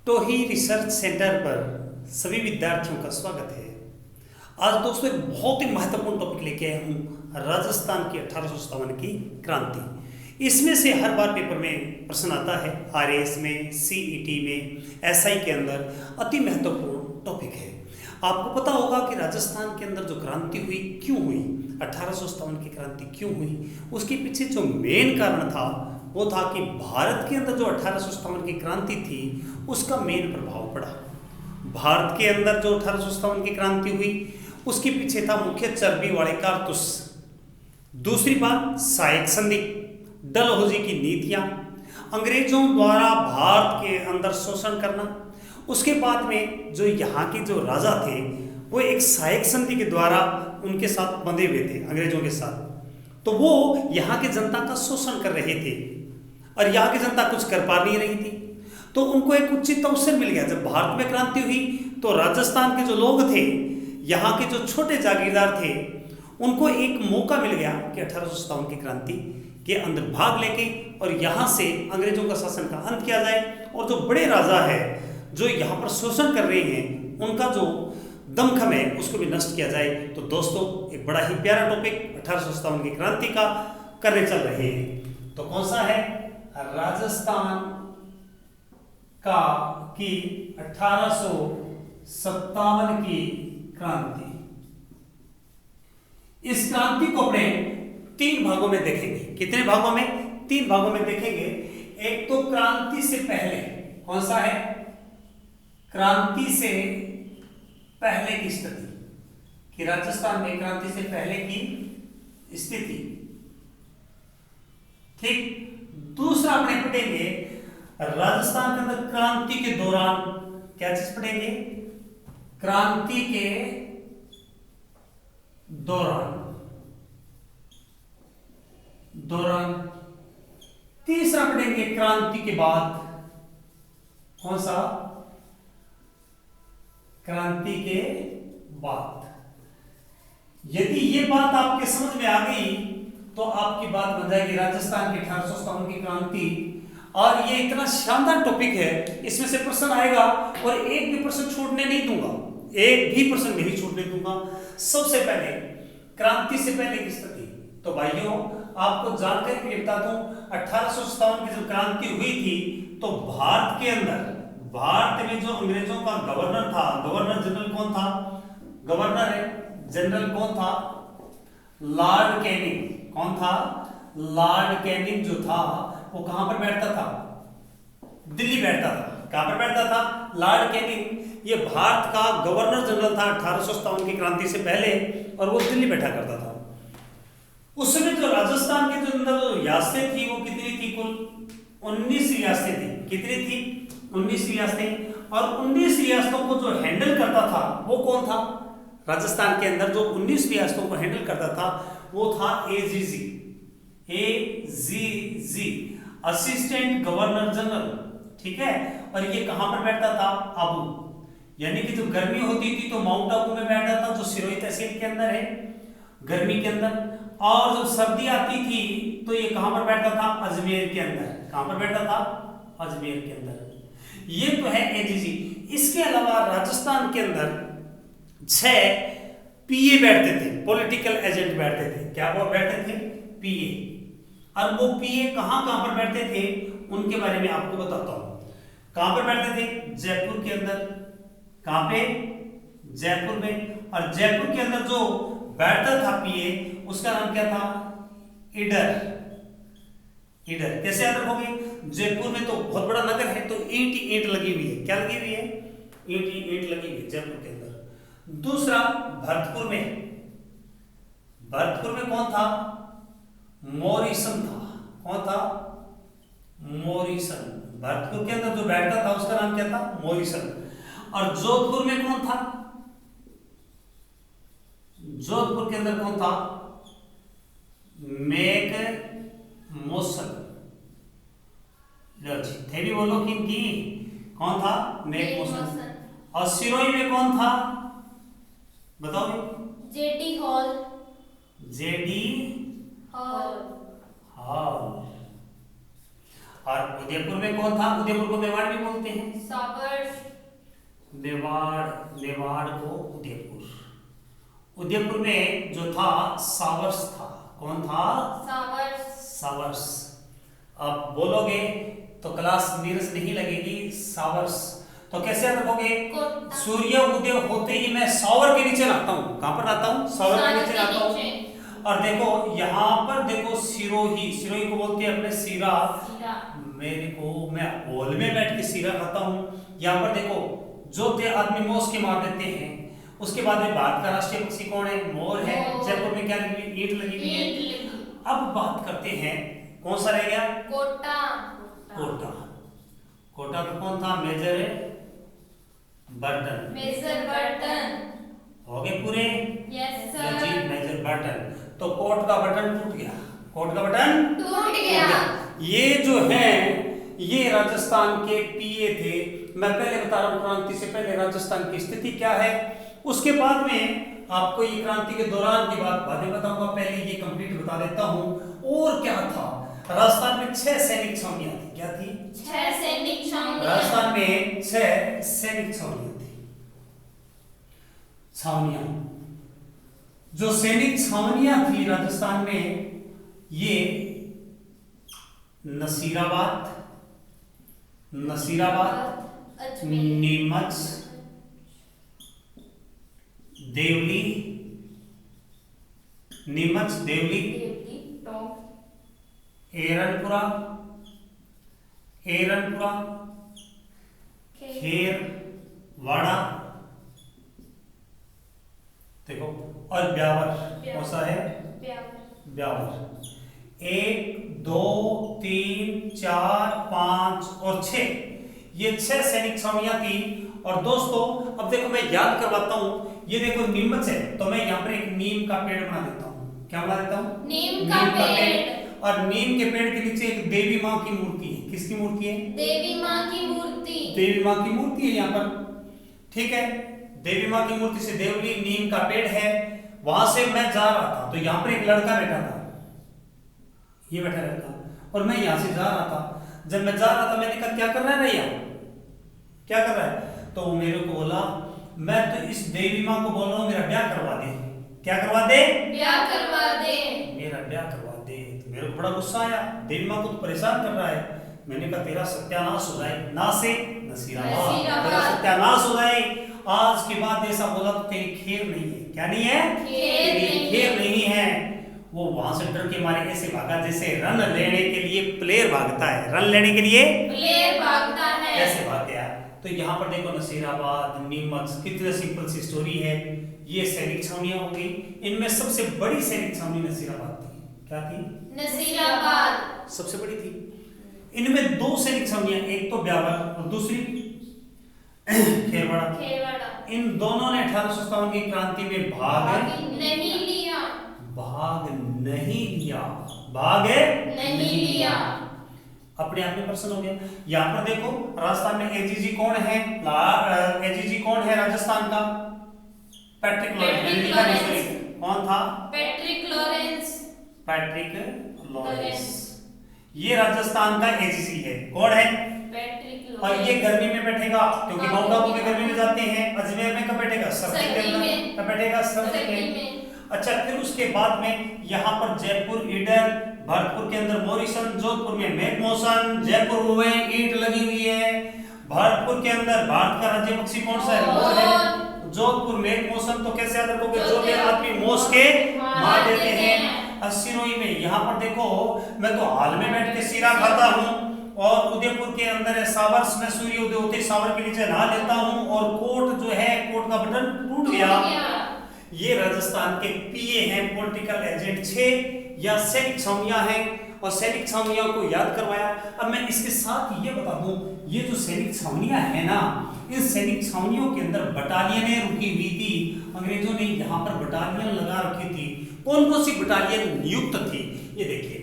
टोही research centre पर सभी विद्यार्थियों का स्वागत है। आज दोस्तों एक बहुत ही महत्वपूर्ण टॉपिक लेके आया हूँ, राजस्थान की 1857 की क्रांति। इसमें से हर बार पेपर में प्रश्न आता है, आरएएस में, सीईटी में, एसआई के अंदर अति महत्वपूर्ण टॉपिक है। आपको पता होगा कि राजस्थान के अंदर जो क्रांति हुई क्यों हुई, 1857 की क्रांति क्यों हुई, उसके पीछे जो मेन कारण था वो था कि भारत के अंदर जो 1857 की क्रांति थी उसका मेन प्रभाव पड़ा। भारत के अंदर जो 1857 की क्रांति हुई उसके पीछे था मुख्य चर्बी वाले कारतूस। दूसरी बात सायक संधि, डलहौजी की नीतियां, अंग्रेजों द्वारा भारत के अंदर शोषण करना। उसके बाद में जो यहाँ के जो राजा थे वो एक सायक संधि के द्वारा उनके साथ बंधे हुए थे, अंग्रेजों के साथ। तो वो यहाँ की जनता का शोषण कर रहे थे और यहाँ की जनता कुछ कर पा नहीं रही थी। तो उनको एक उचित अवसर मिल गया। जब भारत में क्रांति हुई तो राजस्थान के जो लोग थे, यहाँ के जो छोटे जागीरदार थे, उनको एक मौका मिल गया कि 1857 की क्रांति के अंदर भाग लेके और यहाँ से अंग्रेजों का शासन का अंत किया जाए और जो बड़े राजा है जो यहाँ पर शोषण कर रहे हैं उनका जो दमखम है उसको भी नष्ट किया जाए। तो दोस्तों एक बड़ा ही प्यारा टॉपिक 1857 की क्रांति का करने चल रहे हैं। तो कौन सा है? राजस्थान का की 1857 की क्रांति। इस क्रांति को अपने तीन भागों में देखेंगे। कितने भागों में? तीन भागों में देखेंगे। एक तो क्रांति से पहले, कौन सा है? क्रांति से पहले की स्थिति, कि राजस्थान में क्रांति से पहले की स्थिति, ठीक। दूसरा अपने पढ़ेंगे राजस्थान के अंदर क्रांति के दौरान, क्या चीज पढ़ेंगे? क्रांति के दौरान। तीसरा पढ़ेंगे क्रांति के बाद, कौन सा? क्रांति के बाद। यदि ये बात आपके समझ में आ गई तो आपकी बात बन जाएगी राजस्थान की 1857 की क्रांति। और ये इतना शानदार टॉपिक है, इसमें से प्रश्न आएगा और एक भी प्रश्न छूटने नहीं दूंगा, एक भी प्रश्न नहीं छूटने दूंगा। सबसे पहले क्रांति से पहले की स्थिति। तो भाइयों आपको जानकारी के लिए बता दूं, 1857 की जब क्रांति हुई थी तो भारत के अंदर, भारत में जो अंग्रेजों का गवर्नर था, गवर्नर जनरल कौन था? गवर्नर जनरल कौन था? Lord Canning. कौन था? लॉर्ड कैनिंग जो था वो कहां पर बैठता था? दिल्ली बैठता था। कहां पर बैठता था? लॉर्ड कैनिंग ये भारत का गवर्नर जनरल था 1857 की क्रांति से पहले और वो दिल्ली बैठा करता था। उस समय जो राजस्थान के जो अंदर जो रियासतें थी वो कितनी थी? कुल 19 रियासतें थी। कितनी थी? 19 रियासतें। और 19 रियासतों को जो हैंडल करता था वो कौन था? राजस्थान के अंदर जो 19 रियासतों को हैंडल करता था वो था एजीजी, असिस्टेंट गवर्नर जनरल, ठीक है। और ये कहां पर बैठता था? आबू। यानी कि जो गर्मी होती थी तो माउंट आबू में बैठता था, जो सिरोही तहसील के अंदर है, गर्मी के अंदर। और जब सर्दी आती थी तो ये कहां पर बैठता था? अजमेर के अंदर। कहां पर बैठता था? अजमेर के अंदर। ये तो है एजीजी। इसके अलावा राजस्थान के अंदर 6 पीए बैठते थे, पॉलिटिकल एजेंट बैठते थे। क्या वो बैठते थे? पीए। और वो पीए कहां कहां पर बैठते थे उनके बारे में आपको बताता हूं। कहां पर बैठते थे? जयपुर के अंदर। कहां पे? जयपुर में। और जयपुर के अंदर जो बैठता था पीए उसका नाम क्या था? ईडर। ईडर कैसे याद रखोगे? जयपुर में तो बहुत बड़ा नगर है तो ईंट ही ईंट लगी हुई है। क्या लगी हुई है? ईंट ही ईंट लगी हुई है जयपुर के अंदर। दूसरा भरतपुर में। भरतपुर में कौन था? मॉरिसन था। कौन था? मॉरिसन। भरतपुर के अंदर जो बैठता था उसका नाम क्या था? मॉरिसन। और जोधपुर में कौन था? जोधपुर के अंदर कौन था? Mac Mason. थे भी बोलो कि इनकी कौन था? Mac Mason. और सिरोही में कौन था? बताओ। J D Hall. J D Hall. और उदयपुर में कौन था? उदयपुर को मेवाड़ भी बोलते हैं। सावर। मेवाड़ को उदयपुर। उदयपुर में जो था सावर्स था। कौन था? सावर्स। अब बोलोगे तो क्लास नीरस नहीं लगेगी। सावर्स तो कैसे याद रखोगे? सूर्य उदय होते ही मैं सावर के नीचे आता हूँ। कहां पर आता हूँ? सावर के नीचे आता हूँ। और देखो यहाँ पर देखो सिरोही को बोलते हैं अपने सीरा। मेरे को मैं हॉल में बैठ के सीरा खाता हूँ। यहाँ पर देखो जो आदमी मोस के मार देते हैं। उसके बाद में भारत का राष्ट्रीय पक्षी कौन है? मोर है। जयपुर में क्या लगी हुई? ईंट लगी हुई है। अब बात करते हैं कौन सा रह गया? कोटा का कौन था? Major Burton. हो गए पूरे? यस जी सर। Major Burton. तो कोट का बटन टूट गया। ये जो है ये राजस्थान के पीए थे। मैं पहले बता रहा हूँ क्रांति से पहले राजस्थान की स्थिति क्या है। उसके बाद में आपको ये क्रांति के दौरान की बात बाद में बताऊंगा। पहले ये कंप्लीट बता देता हूँ। और क्या था? राजस्थान में 6 सैनिक छावनियां थी। क्या थी? 6 सैनिक छावनियां। राजस्थान में 6 सैनिक छावनियां थी। जो सैनिक छावनियां थी राजस्थान में, ये नसीराबाद, नीमच, देवली, एरनपुरा, खेरवाड़ा, देखो, और ब्यावर। कौन सा है? ब्यावर। 1 2 3 4 5 और 6, ये 6 सैनिक छावनियां थी। और दोस्तों अब देखो मैं याद करवाता हूँ। ये देखो नीमच है तो मैं यहाँ पर एक नीम का पेड़ बना देता हूँ। क्या बना देता हूँ? नीम का पेड़। और नीम के पेड़ के नीचे एक देवी माँ की मूर्ति है। किसकी मूर्ति है? देवी माँ की मूर्ति है यहाँ पर। ठीक है, देवी माँ की मूर्ति से देवली, नीम का पेड़ है। वहां से मैं जा रहा था तो यहाँ पर एक लड़का बैठा था। ये बैठा लड़का और मैं यहाँ से जा रहा था। जब मैं जा रहा था मैंने कहा क्या कर रहा है भैया, क्या कर रहा है? तो वो मेरे को बोला मैं तो इस देवी माँ को बोल रहा हूँ मेरा ब्याह करवा दे। क्या करवा दे? ब्याह करवा दे। मेरा ब्याह करवा दे। तो मेरे को बड़ा गुस्सा आया। देवी माँ को तो परेशान कर रहा है। मैंने कहा तेरा सत्यानाश हो जाए। ना से नसीराबाद, तेरा सत्यानाश हो जाए। आज के बाद ऐसा बोला तो तेरी खैर नहीं है। क्या नहीं है? तेरी खैर नहीं है। वो वहां से डर के मारे ऐसे भागा जैसे रन लेने के लिए प्लेयर भागता है। रन लेने के लिए प्लेयर भागता है, ऐसे भाग गया। तो यहाँ पर देखो नसीराबाद, नीमच, कितनी सिंपल सी स्टोरी है। ये सैनिक छावनियां हो गई। इनमें सबसे बड़ी सैनिक छावनी नसीराबाद थी। क्या थी? नसीराबाद सबसे बड़ी थी। इनमें 2 सैनिक छावनियां, एक तो ब्यावर और दूसरी खेरवाड़ा। इन दोनों ने 1857 की क्रांति में भाग नहीं लिया। अपने आप में प्रश्न हो गया। यहाँ पर देखो राजस्थान में एजीजी कौन है? एजीजी कौन है राजस्थान का? Patrick Lawrence. कौन था? Patrick Lawrence. ये राजस्थान का एजीजी है। कौन है? और ये गर्मी में बैठेगा क्योंकि माउंट आबू में गर्मी में जाते हैं। अजमेर में कब बैठेगा? सर्दी के अंदर। कब बैठेगा? सर्दी में। अच्छा, फिर उसके बाद में यहाँ पर जयपुर ईडर, भरतपुर के अंदर मॉरिसन, जोधपुर में मैकमोसन, जयपुर में ईंट लगी हुई है। भरतपुर के अंदर भारत का राज्य पक्षी कौन सा है? मोर है। जोधपुर मैकमोसन। तो कैसे याद रखोगे? जो भी आदमी मोस के मार देते हैं। सिरोही में यहाँ पर देखो मैं तो हाल में बैठ के सीरा खाता हूँ। और उदयपुर के अंदर है सावर्स में सूर्य उदय होते सावर के नीचे नहा लेता हूँ। और कोट जो है, कोट का बटन टूट गया। ये राजस्थान के पीए हैं, पॉलिटिकल एजेंट 6 या सैनिक छावनियां हैं। और सैनिक छावनियों को याद करवाया। अब मैं इसके साथ ये बता दूं, ये जो सैनिक छावनियां हैं ना, इन सैनिक छावनियों के अंदर बटालियनें रुकी हुई थी। अंग्रेजों ने यहाँ पर बटालियन लगा रखी थी। कौन कौन सी बटालियन नियुक्त थी? ये देखिए,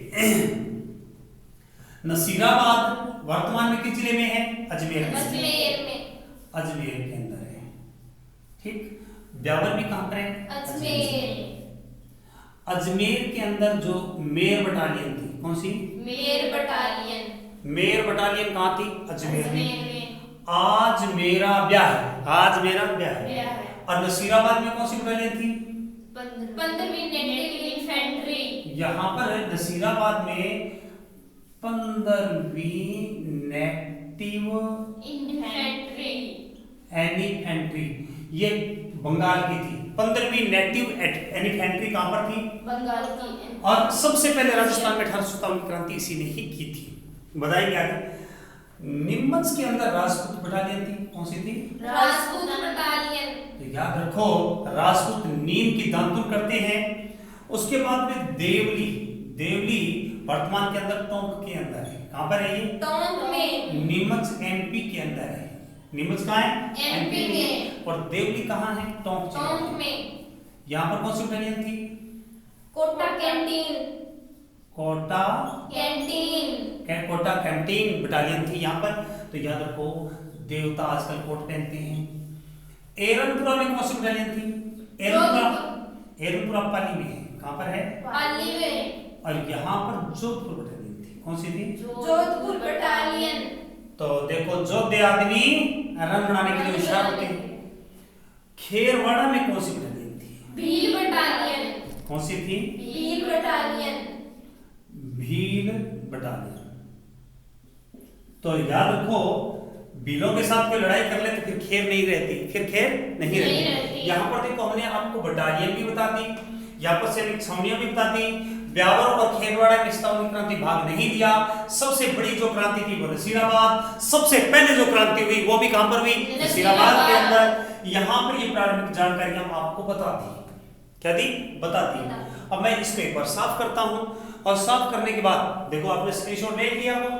नसीराबाद वर्तमान में किस जिले में है? अजमेर में। अजमेर के अंदर है। ठीक। ब्यावर भी कहां पर है? अजमेर के अंदर जो मेर बटालियन थी। कौन सी? मेयर बटालियन कहाँ थी? अजमेर में। में आज मेरा ब्याह है, आज मेरा ब्याह है। गया है। और नसीराबाद में कौन सी बटालियन थी? 15वीं नेटिव इन्फेंट्री। यहाँ पर है नसीराबाद में 15वीं नेटिव इन्फेंट्री। एनिफेंट्री, ये बंगाल की थी। 15वीं नेटिव एनिफेंट्री कहाँ पर थी? बंगाल की। और सबसे पहले राजस्थान में 1857 की क्रांति इसी ने ही की थी। बताएंगे आगे। नीमच के अंदर राजपूत बटालियन थी, कौन सी थी? राजपूत बटालियन। तो याद रखो, राजपूत नीम की दांतुन करते हैं। उसके बाद में देवली, देवली वर्तमान के अंदर टोंक के अंदर है। कहां पर है ये? टोंक में। नीमच एमपी के अंदर है। नीमच कहाँ है? एमपी में। और देवली कहाँ है? टोंक टोंक में। यहाँ पर कौन सी बटालियन थी? Kota canteen. Kota canteen. Kota canteen battalion थी यहाँ पर। तो याद रखो, देवता आजकल कोट पहनते हैं। एरनपुरा में कौन सी बटालियन थी? एरनपुरा पाली में है। कहाँ पर है? पाली में। और यहाँ पर जोधपुर बटालियन थी, कौन सी थी? जोधपुर बटालियन। तो देखो, जोधे आदमी रंग बनाने के लिए होशियार होते हैं। खेरवाड़ा में कौन सी बटालियन थी? भील बटालियन। कौन सी थी? भील बटालियन। भील बटालियन। तो याद रखो, भीलों के साथ कोई लड़ाई कर ले तो फिर खेर नहीं रहती, फिर खेर नहीं रहती। यहाँ पर देखो, हमने आपको बटालियन भी बता दी, यहाँ पर सैनिक छावनियां भी बता दी। ब्यावर और खेरवाड़ा में 57वीं क्रांति भाग नहीं दिया। सबसे बड़ी जो क्रांति थी वो नसीराबाद। सबसे पहले जो क्रांति हुई वो भी कहां पर हुई? नसीराबाद के अंदर। यहाँ पर ये प्रारंभिक जानकारी हम आपको बता दी। क्या दी? बता दी। अब मैं इसको एक बार साफ करता हूं, और साफ करने के बाद देखो, आपने स्क्रीनशॉट ले लिया वो।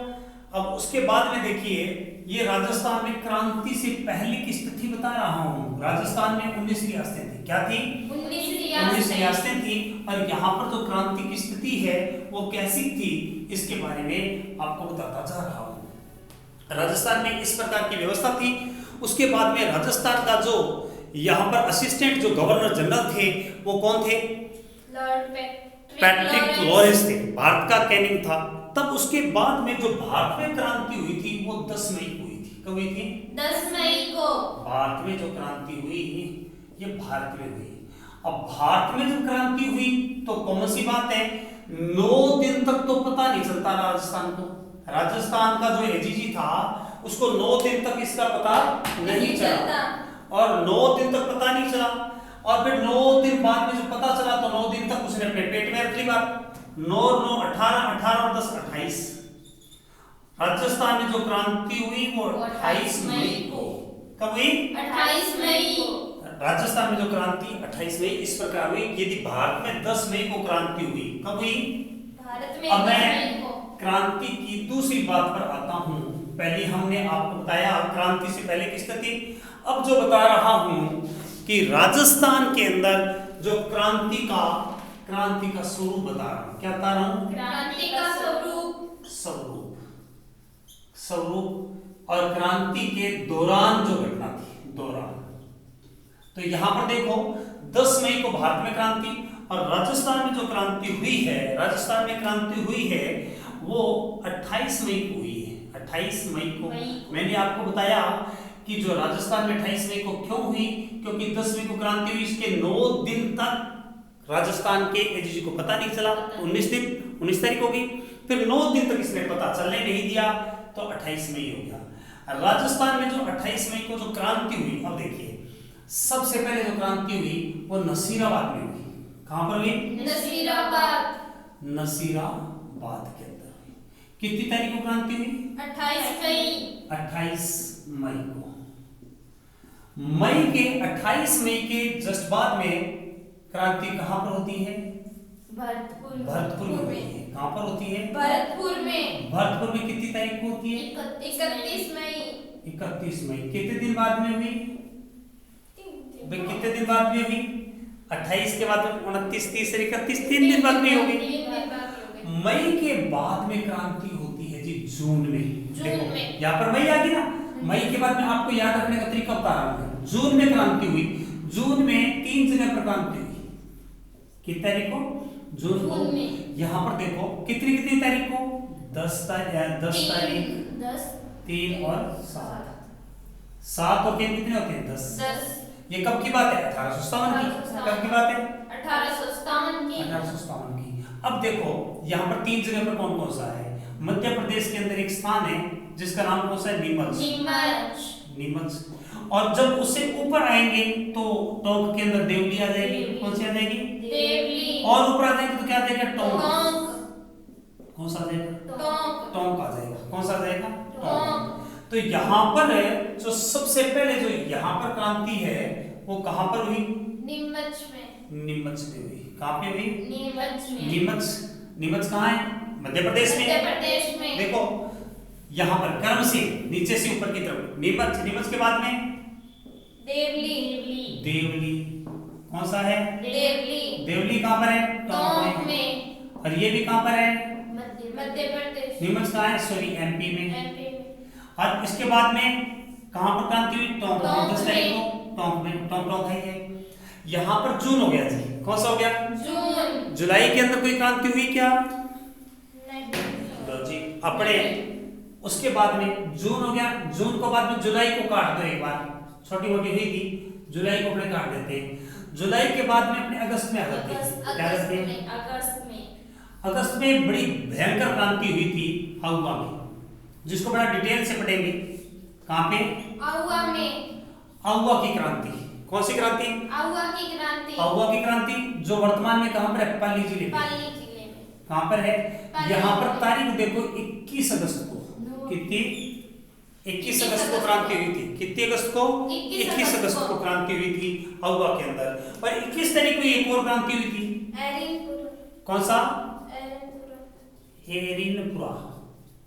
अब उसके बाद में देखिए, ये राजस्थान में क्रांति से पहले की स्थिति बता रहा हूं। राजस्थान में 19 रियासतें थी। क्या थी? 19 रियासतें थी। और यहाँ पर जो क्रांति की स्थिति है वो कैसी थी, इसके बारे में आपको बताता जा रहा हूं। राजस्थान में इस प्रकार की व्यवस्था थी। उसके बाद में राजस्थान का जो यहाँ पर असिस्टेंट जो गवर्नर जनरल थे वो कौन थे? लॉर्ड पैट्रिक लॉरेंस थे। भारत का कैनिंग था। तब उसके बाद में जो भारत में क्रांति हुई थी वो 10 मई को हुई थी। कब हुई थी? 10 मई को। भारत में जो क्रांति हुई ये भारत में हुई। अब भारत में जब क्रांति हुई तो कौन सी बात है, 9 दिन तक तो पता नहीं चलता राजस्थान को। राजस्थान का जो एजीजी था उसको 9 दिन तक इसका पता नहीं चला, और 9 दिन तक पता नहीं चला। और फिर 9 दिन बाद में जब पता चला तो 9 दिन तक उसने अपने पेट में रख ली बात। 9 9 18 18 और 10 28। राजस्थान में जो क्रांति हुई वो 28 मई को। कब हुई? 28 मई को। राजस्थान में जो क्रांति 28 मई इस प्रकार हुई। यदि भारत में 10 मई को क्रांति हुई, कब हुई? भारत में। अब मैं क्रांति की दूसरी बात पर आता हूं। पहले हमने आपको बताया क्रांति से पहले की स्थिति। अब जो बता रहा हूं कि राजस्थान के अंदर जो क्रांति का स्वरूप बता रहा हूं। क्या बता रहा हूं? क्रांति का स्वरूप और क्रांति के दौरान जो घटना थी, दौरान। तो यहां पर देखो, 10 मई को भारत में क्रांति, और राजस्थान में जो क्रांति हुई है वो 28 मई को हुई है। 28 मई को मैंने आपको बताया कि जो राजस्थान में 28 मई को क्यों हुई, क्योंकि 10 मई को क्रांति हुई। इसके 9 दिन तक राजस्थान के एजीजी को पता नहीं चला। 19 तारीख होगी। फिर 9 दिन तक इसने पता चलने नहीं दिया, तो 28 मई हो गया। राजस्थान में जो 28 मई को जो क्रांति हुई, अब देखिए, सबसे पहले जो क्रांति हुई वो नसीराबाद में हुई। कहां पर हुई? नसीराबाद के अंदर हुई। कितनी तारीख को क्रांति हुई? 28 मई को। मई के 28 मई के जस्ट बाद में क्रांति कहां पर होती है? भरतपुर में होती है। कहां पर होती है? भरतपुर में। भरतपुर में कितनी तारीख को होती है? 31 मई। 31 मई। कितने दिन बाद में हुई? कितने दिन बाद में हुई? 28 के बाद 29 30 31 3 दिन बाद में होगी। मई के बाद में क्रांति होती है जी जून में। देखो यहाँ पर मई आ गई ना। मई के बाद में आपको याद रखने का तरीका बता रहा हूं। जून में क्रांति हुई। जून में 3 जगह पर क्रांति हुई। कितनी तारीख को? जून को। यहाँ पर देखो कितनी तारीख को? 10 तारीख 10 3 और 7 7 और 3 कितने होते हैं 10। 10 ये कब की बात है 1857 की। कब की बात है 1857 की। 1857 की। अब देखो यहाँ पर 3 जगह पर कौन कौन सा है। मध्य प्रदेश के अंदर एक स्थान है जिसका नाम कौन सा है नीमच। नीमच। और जब उससे ऊपर आएंगे तो टोंक के अंदर देवली आ जाएगी। कौन सी आ जाएगी देवली। और ऊपर आ जाएंगे तो क्या आ जाएगा टोंक। कौन सा आ जाएगा टोंक आ जाएगा। कौन सा आ जाएगा टोंक। तो यहाँ पर जो सबसे पहले जो यहाँ पर क्रांति है वो कहाँ पर हुई नीमच में। नीमच में हुई। कहाँ पे हुई नीमच में। नीमच। नीमच कहाँ है मध्य प्रदेश में। मध्य प्रदेश में। देखो यहाँ पर क्रम से नीचे से ऊपर की तरफ नीमच। नीमच के बाद में देवली। देवली कौन सा है देवली। देवली कहाँ पर है टोंक में। और ये भी कहाँ पर है मध्य प्रदेश। नीमच कहाँ है सॉरी एमपी में। एमपी में। और इसके बाद में कहाँ पर क्रांति हुई टोंक में। 10 तारीख को टोंक में। टोंक है ये। यहाँ पर जून हो गया जी। कौन सा हो गया जून। जुलाई के अंदर कोई क्रांति हुई क्या नहीं। लो जी अपने उसके बाद में जून हो गया। जून को बाद में जुलाई को काट दो एक बार। छोटी मोटी हुई थी जुलाई को अपने काट देते हैं। जुलाई के बाद में अपने अगस्त में आ जाते हैं। क्या करते हैं अगस्त में बड़ी भयंकर क्रांति हुई थी आउवा में जिसको बड़ा डिटेल से पढ़ेंगे। कहाँ पे आउवा में। आउवा की क्रांति। कौन सी क्रांति आउवा की क्रांति। आउवा की क्रांति जो वर्तमान में कहाँ पर है पाली जिले में। पाली जिले में। कहाँ पर है पाली यहाँ पर जिले। तारीख देखो 21 अगस्त को। कितनी 21 अगस्त को क्रांति हुई थी। कितनी अगस्त को 21 अगस्त को क्रांति हुई थी आउवा के अंदर। और 21 तारीख को एक और क्रांति हुई थी। कौन सा एरिनपुरा।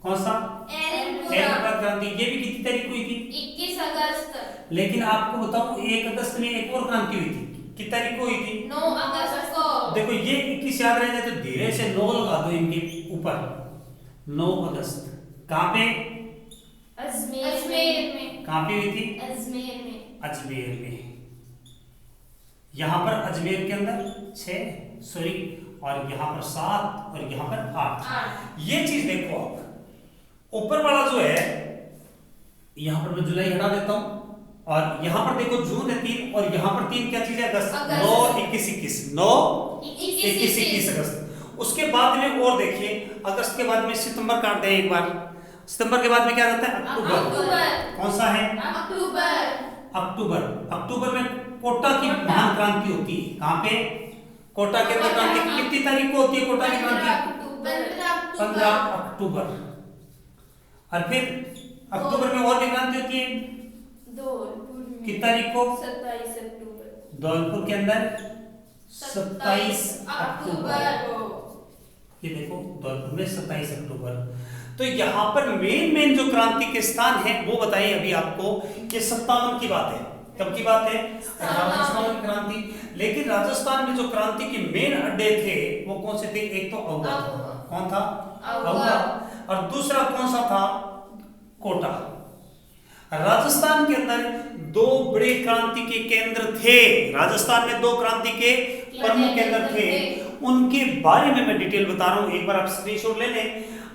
कौन सा एरिनपुरा क्रांति। ये भी कितनी तारीख को हुई थी 21 अगस्त। लेकिन आपको बताऊं 1 अगस्त में एक और क्रांति हुई थी। कितनी तारीख को हुई थी 9 अगस्त को। देखो ये 21 याद रह जाए तो धीरे से 9 लगा दो इनके ऊपर। 9 अगस्त कहाँ पे अजमेर में। कहाँ पे हुई थी अजमेर में। अजमेर में। यहाँ पर अजमेर के अंदर 6 सॉरी और यहाँ पर 7 और यहाँ पर 8। ये चीज देखो आप ऊपर वाला जो है यहाँ पर मैं जुलाई हटा देता हूँ और यहाँ पर देखो जून है 3 और यहाँ पर 3 क्या चीज है अगस्त। 9 21 21 9 21 21 अगस्त। उसके बाद में और देखिए अगस्त के बाद में सितंबर काट दें एक बार। सितंबर के बाद में क्या रहता है अक्टूबर। कौन सा है अक्टूबर। अक्टूबर में कोटा की महान क्रांति होती है। कहाँ पे कोटा के अंदर क्रांति कितनी तारीख को होती है कोटा की क्रांति 15 अक्टूबर। और फिर अक्टूबर में और भी क्रांति होती है कितनी तारीख को 27 अक्टूबर। धौलपुर के अंदर 27 अक्टूबर। ये देखो धौलपुर में 27 अक्टूबर। तो यहाँ पर मेन जो क्रांति के स्थान है वो बताइए अभी आपको। ये 57 की बात है। कब की बात है 1857 की क्रांति। लेकिन राजस्थान में जो क्रांति के मेन अड्डे थे वो कौन से थे। एक तो आउवा। कौन था आउवा। और दूसरा कौन सा था कोटा। राजस्थान के अंदर 2 बड़े क्रांति के केंद्र थे। राजस्थान में 2 क्रांति के प्रमुख केंद्र थे। उनके बारे में मैं डिटेल बता रहा हूं। एक बार आप स्क्रीनशॉट ले लें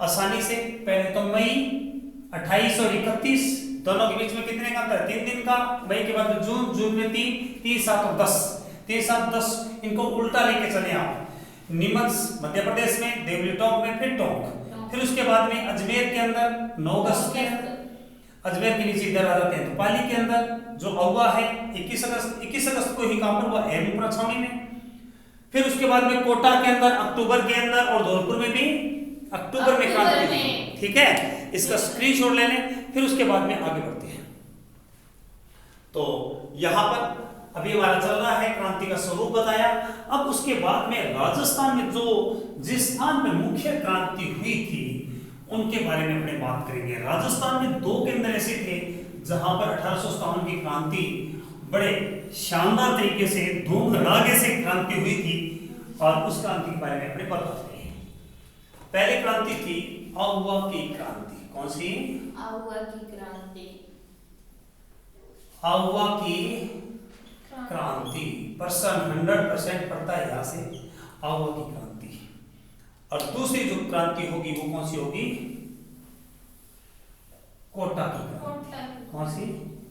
आसानी से। पहले तो मई 28 और 31 दोनों के बीच में कितने का अंतर 3 दिन का। मई के बाद जून। जून में 3 7 और 10 3 7 10 इनको उल्टा लेके चले आप। नीमच मध्य प्रदेश में देवली टोंक में फिर टोंक। फिर उसके बाद में अजमेर के अंदर 9 अगस्त के अजमेर के नीचे इधर आ जाते हैं तो पाली के अंदर जो आउवा है 21 अगस्त को ही कहां पर हुआ एरनपुरा छावनी में। फिर उसके बाद में कोटा के अंदर अक्टूबर के अंदर और धौलपुर में भी अक्टूबर में क्रांति हुई। ठीक है इसका स्क्रीनशॉट ले लें। फिर उसके बाद में आगे बढ़ते हैं। तो यहां पर अभी हमारा चल रहा है क्रांति का स्वरूप बताया। अब उसके बाद में राजस्थान में जो जिस स्थान पे मुख्य क्रांति हुई थी उनके बारे में अपने बात करेंगे। राजस्थान में 2 केंद्र ऐसे थे जहां पर 1857 की क्रांति बड़े शानदार तरीके से धूम धड़ाके से क्रांति हुई थी और उस क्रांति के बारे में अपने बताते हैं। पहली क्रांति थी आउवा की क्रांति। कौन सी आउवा की क्रांति। आउवा की क्रांति 100% पड़ता है यहां से आउवा की क्रांति। और दूसरी जो क्रांति होगी वो कौन सी होगी? कोटा की क्रांति। कौन सी?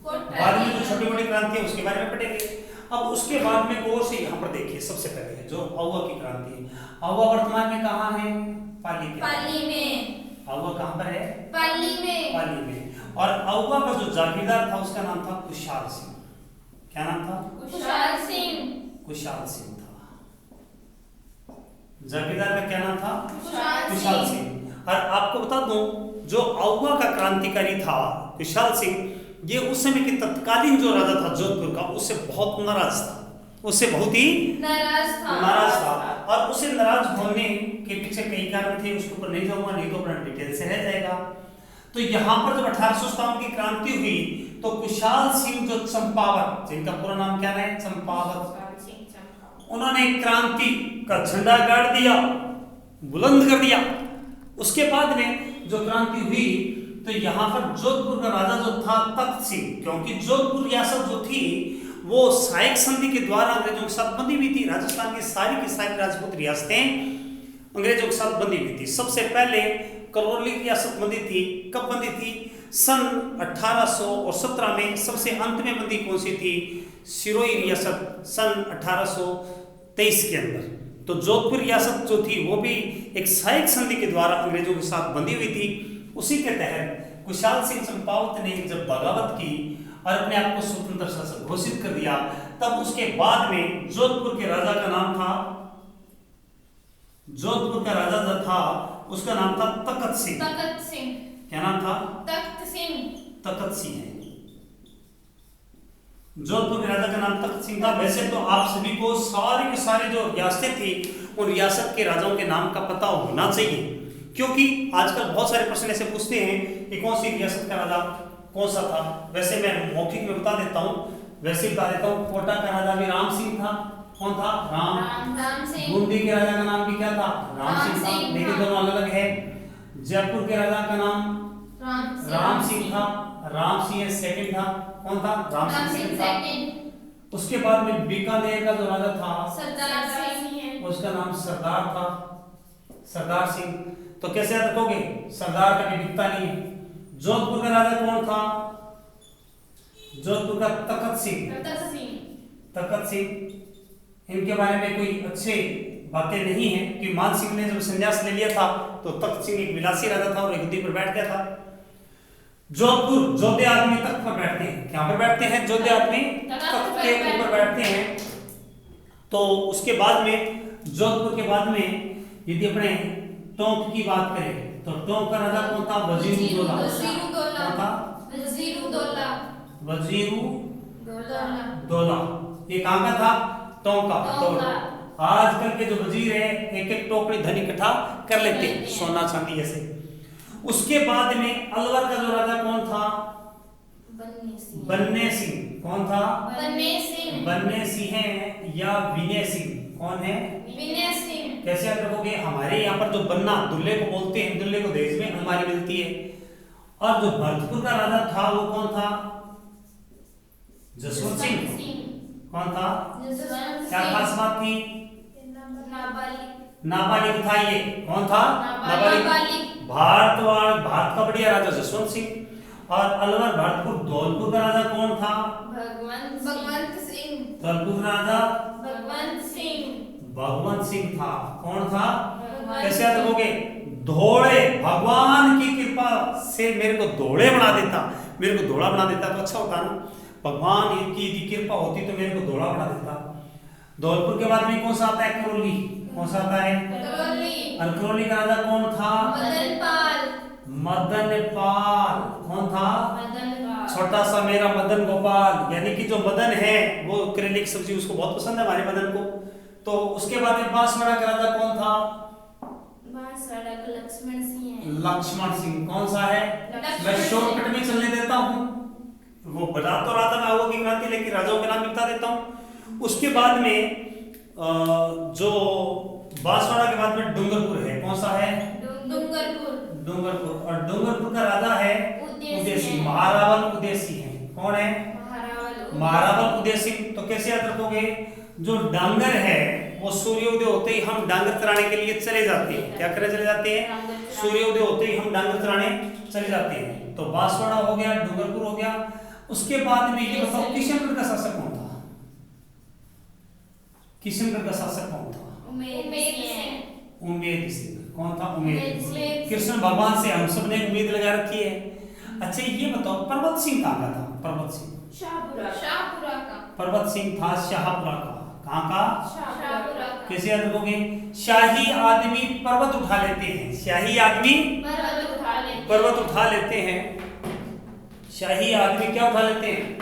बाद में जो छोटी मोटी क्रांति है उसके बारे में पढ़ेंगे। अब उसके बाद में गौर से यहाँ पर देखिए, सबसे पहले जो अहुआ की क्रांति है, अहुआ वर्तमान में कहाँ है? पाली के। पाली में। अहुआ कहाँ पर है? पाली में। पाली में। और अहुआ का जो जागीरदार था उसका नाम था खुशहाल सिंह। क्या नाम था? खुशहाल सिंह। खुशहाल सिंह था। जागीरदार का क्या नाम था? खुशहाल सिंह। और आपको बता दूं, जो अहुआ का क्रांतिकारी था खुशहाल सिंह, ये उस समय के तत्कालीन जो राजा था जोधपुर का, उससे बहुत नाराज था, उससे बहुत ही नाराज था। और उसे नाराज होने के पीछे कई कारण थे, उसके ऊपर नहीं जाऊंगा, नहीं तो अपना डिटेल से रह जाएगा। तो यहाँ पर जब 1857 की क्रांति हुई तो खुशहाल सिंह जो चंपावत, जिनका पूरा नाम क्या है? चंपावत, उन्होंने क्रांति का झंडा गाड़ दिया, बुलंद कर दिया। उसके बाद में जो क्रांति हुई तो यहाँ पर जोधपुर का राजा जो था तख्त सिंह, क्योंकि जोधपुर रियासत जो थी वो सायक संधि के द्वारा अंग्रेजों के साथ बंधी हुई थी। राजस्थान की सारी राजपूत रियासतें अंग्रेजों के साथ बंधी हुई थी। सबसे पहले करौली रियासत बंधी थी। कब बंधी थी? सन 1817 में। सबसे अंत में बंधी कौन सी थी? सिरोही रियासत सन 1823 के अंदर। तो जोधपुर रियासत जो थी वो भी एक सायक संधि के द्वारा अंग्रेजों के साथ बंधी हुई थी। उसी के तहत खुशहाल सिंह चंपावत ने जब बगावत की और अपने आप को स्वतंत्र शासक घोषित कर दिया, तब उसके बाद में जोधपुर के राजा का नाम था, जोधपुर का राजा जो था उसका नाम था तखत सिंह। तखत सिंह। क्या नाम था? तख्त सिंह। तखत सिंह है। जोधपुर के राजा का नाम तखत सिंह था। वैसे तो आप सभी को सारी की सारी जो रियासतें थी उन रियासत के राजाओं के नाम का पता होना चाहिए, क्योंकि आजकल बहुत सारे प्रश्न ऐसे पूछते हैं कि कौन सी रियासत का राजा कौन सा था। वैसे मैं मौखिक में बता देता हूँ, वैसे बता देता हूँ। कोटा का राजा भी राम सिंह था। कौन था? राम सिंह। बूंदी के राजा का नाम भी क्या था? राम सिंह था, लेकिन दोनों अलग अलग है। जयपुर के राजा का नाम राम सिंह था। राम सिंह सेकंड था। कौन था? राम सिंह था। उसके बाद में बीकानेर का जो राजा था सरदार सिंह, उसका नाम सरदार था, सरदार सिंह। तो कैसे याद रखोगे? सरदार का दिखता नहीं है। जोधपुर का राजा कौन था? जोधपुर का तखत सिंह। तखत सिंह। इनके बारे में कोई अच्छे बातें नहीं है कि मान सिंह ने जब संन्यास ले लिया था तो तखत सिंह एक विलासी राजा था और एक गद्दी पर बैठ गया था। जोधपुर, जोधे आदमी तख्त पर बैठते हैं। क्या पर बैठते हैं? जोधे आदमी तख्त के ऊपर बैठते हैं। तो उसके बाद में जोधपुर के बाद में यदि अपने टोंक की बात करें तो टोंक का राजा कौन था? वजीरुद्दौला। कौन था? वजीरुद्दौला। ये कहाँ का था? टोंक का। तो आजकल के जो वजीर है एक एक टोकरी धन इकट्ठा कर लेते हैं, सोना चांदी ऐसे। उसके बाद में अलवर का जो राजा कौन था? बन्ने सिंह। कौन था? बन्ने सिंह है या विनय सिंह? कौन है? कैसे याद रखोगे? हमारे यहाँ पर जो बन्ना दुल्ले को बोलते हैं, दुल्ले को दहेज में अलमारी मिलती है। और जो भरतपुर का राजा था वो कौन था? जसवंत सिंह। कौन था? क्या खास बात थी? नाबालिग था ये। कौन था? नाबालिग। भारत का बढ़िया राजा जसवंत सिंह। और अलवर भरतपुर धौलपुर का राजा कौन था? भगवंत सिंह। धौलपुर राजा भगवंत सिंह था। कौन था? कैसे याद रखोगे? धोड़े, भगवान की कृपा से मेरे को धोड़े बना देता, मेरे को धोड़ा बना देता तो अच्छा होता ना। भगवान की यदि कृपा होती तो मेरे को धोड़ा बना देता। धौलपुर के बाद में कौन सा आता है? करौली। कौन सा आता है? और करौली का राजा कौन था? मदनपाल। कौन था? छोटा सा मेरा मदन गोपाल, यानी कि जो मदन है वो करेले की सब्जी उसको बहुत पसंद है हमारे मदन को। तो उसके बाद में बांसवाड़ा का राजा कौन था? लक्ष्मण सिंह। कौन सा है? मैं शॉर्टकट में चलने देता हूँ, वो बता तो रहा था मैं अहुआ की क्रांति, लेकिन राजाओं के नाम बता देता हूँ। उसके बाद में जो बांसवाड़ा के बाद में डूंगरपुर है। कौन सा है? डूंगरपुर। और डूंगरपुर का राजा है उदयसिंह। महारावल उदयसिंह है। कौन है? महारावल उदयसिंह। तो कैसे याद रखोगे? जो डांगर है और सूर्योदय होते ही हम डांगर चराने के लिए चले जाते हैं। क्या करने चले जाते हैं? सूर्योदय होते ही हम डांगर चराने चले जाते हैं। तो बांसवाड़ा हो गया, डूंगरपुर हो गया। उसके बाद में ये बताओ किशनगढ़ का शासक कौन था? किशनगढ़ का शासक कौन था? उमेद सिंह। कौन था? उमेद सिंह। कृष्ण भगवान से हम सब ने उम्मीद लगा रखी है। अच्छा ये बताओ पर्वत सिंह कहाँ का था? पर्वत सिंह शाहपुरा का। पर्वत सिंह था शाहपुरा का। कहाँ का? शाहपुरा का। कैसे याद रखोगे? शाही आदमी पर्वत उठा लेते हैं। शाही आदमी पर्वत उठा लेते हैं। शाही आदमी क्या उठा लेते हैं?